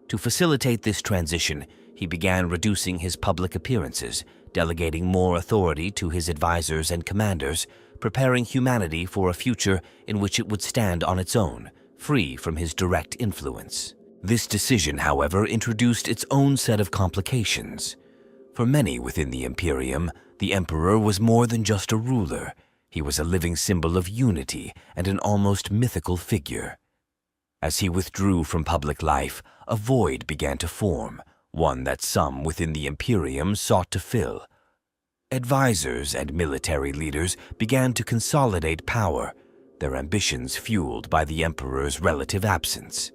To facilitate this transition, he began reducing his public appearances, delegating more authority to his advisors and commanders, preparing humanity for a future in which it would stand on its own, free from his direct influence. This decision, however, introduced its own set of complications. For many within the Imperium, the Emperor was more than just a ruler. He was a living symbol of unity and an almost mythical figure. As he withdrew from public life, a void began to form, one that some within the Imperium sought to fill. Advisors and military leaders began to consolidate power, their ambitions fueled by the Emperor's relative absence.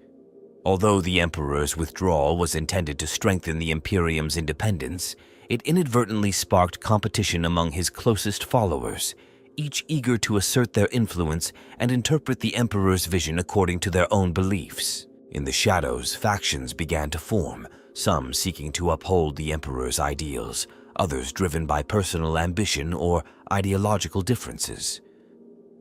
Although the Emperor's withdrawal was intended to strengthen the Imperium's independence, it inadvertently sparked competition among his closest followers, each eager to assert their influence and interpret the Emperor's vision according to their own beliefs. In the shadows, factions began to form, some seeking to uphold the Emperor's ideals, others driven by personal ambition or ideological differences.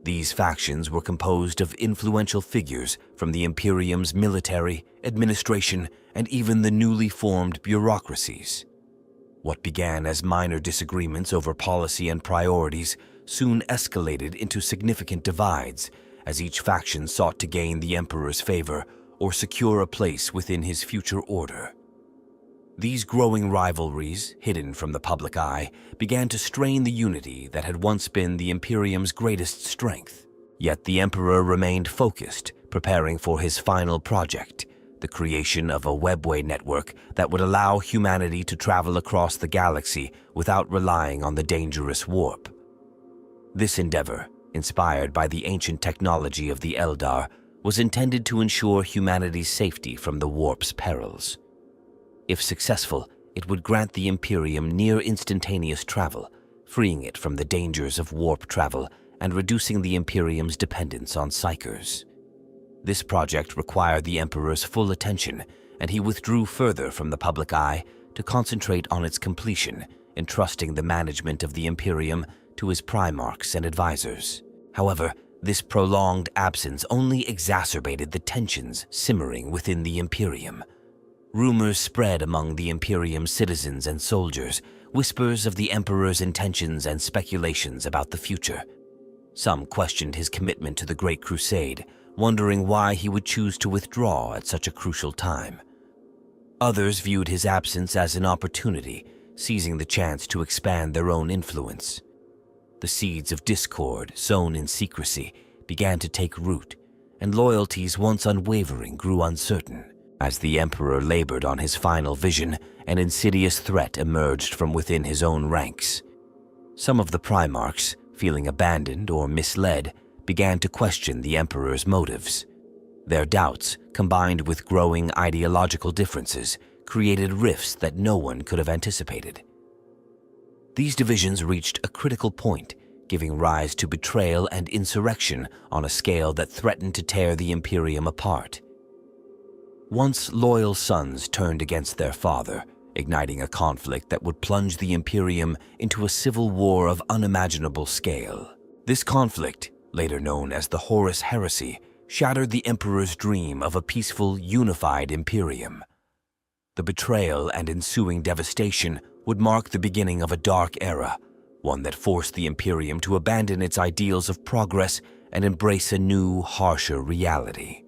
These factions were composed of influential figures from the Imperium's military, administration, and even the newly formed bureaucracies. What began as minor disagreements over policy and priorities soon escalated into significant divides as each faction sought to gain the Emperor's favor or secure a place within his future order. These growing rivalries, hidden from the public eye, began to strain the unity that had once been the Imperium's greatest strength. Yet the Emperor remained focused, preparing for his final project, the creation of a webway network that would allow humanity to travel across the galaxy without relying on the dangerous warp. This endeavor, inspired by the ancient technology of the Eldar, was intended to ensure humanity's safety from the warp's perils. If successful, it would grant the Imperium near-instantaneous travel, freeing it from the dangers of warp travel and reducing the Imperium's dependence on psychers. This project required the Emperor's full attention, and he withdrew further from the public eye to concentrate on its completion, entrusting the management of the Imperium to his primarchs and advisors. However, this prolonged absence only exacerbated the tensions simmering within the Imperium. Rumors spread among the Imperium's citizens and soldiers, whispers of the Emperor's intentions and speculations about the future. Some questioned his commitment to the Great Crusade, wondering why he would choose to withdraw at such a crucial time. Others viewed his absence as an opportunity, seizing the chance to expand their own influence. The seeds of discord, sown in secrecy, began to take root, and loyalties once unwavering grew uncertain. As the Emperor labored on his final vision, an insidious threat emerged from within his own ranks. Some of the primarchs, feeling abandoned or misled, began to question the Emperor's motives. Their doubts, combined with growing ideological differences, created rifts that no one could have anticipated. These divisions reached a critical point, giving rise to betrayal and insurrection on a scale that threatened to tear the Imperium apart. Once loyal sons turned against their father, igniting a conflict that would plunge the Imperium into a civil war of unimaginable scale. This conflict, later known as the Horus Heresy, shattered the Emperor's dream of a peaceful, unified Imperium. The betrayal and ensuing devastation would mark the beginning of a dark era, one that forced the Imperium to abandon its ideals of progress and embrace a new, harsher reality.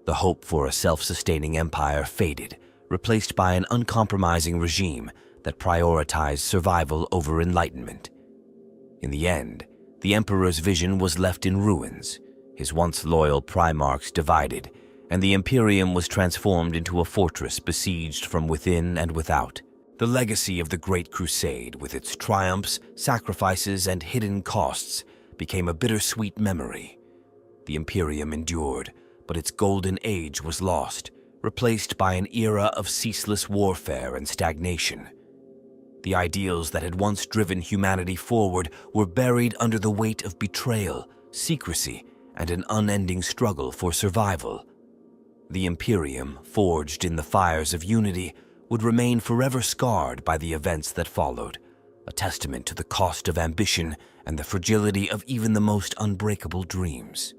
The hope for a self-sustaining empire faded, replaced by an uncompromising regime that prioritized survival over enlightenment. In the end, the Emperor's vision was left in ruins, his once loyal primarchs divided, and the Imperium was transformed into a fortress besieged from within and without. The legacy of the Great Crusade, with its triumphs, sacrifices, and hidden costs, became a bittersweet memory. The Imperium endured, but its golden age was lost, replaced by an era of ceaseless warfare and stagnation. The ideals that had once driven humanity forward were buried under the weight of betrayal, secrecy, and an unending struggle for survival. The Imperium, forged in the fires of unity, would remain forever scarred by the events that followed, a testament to the cost of ambition and the fragility of even the most unbreakable dreams.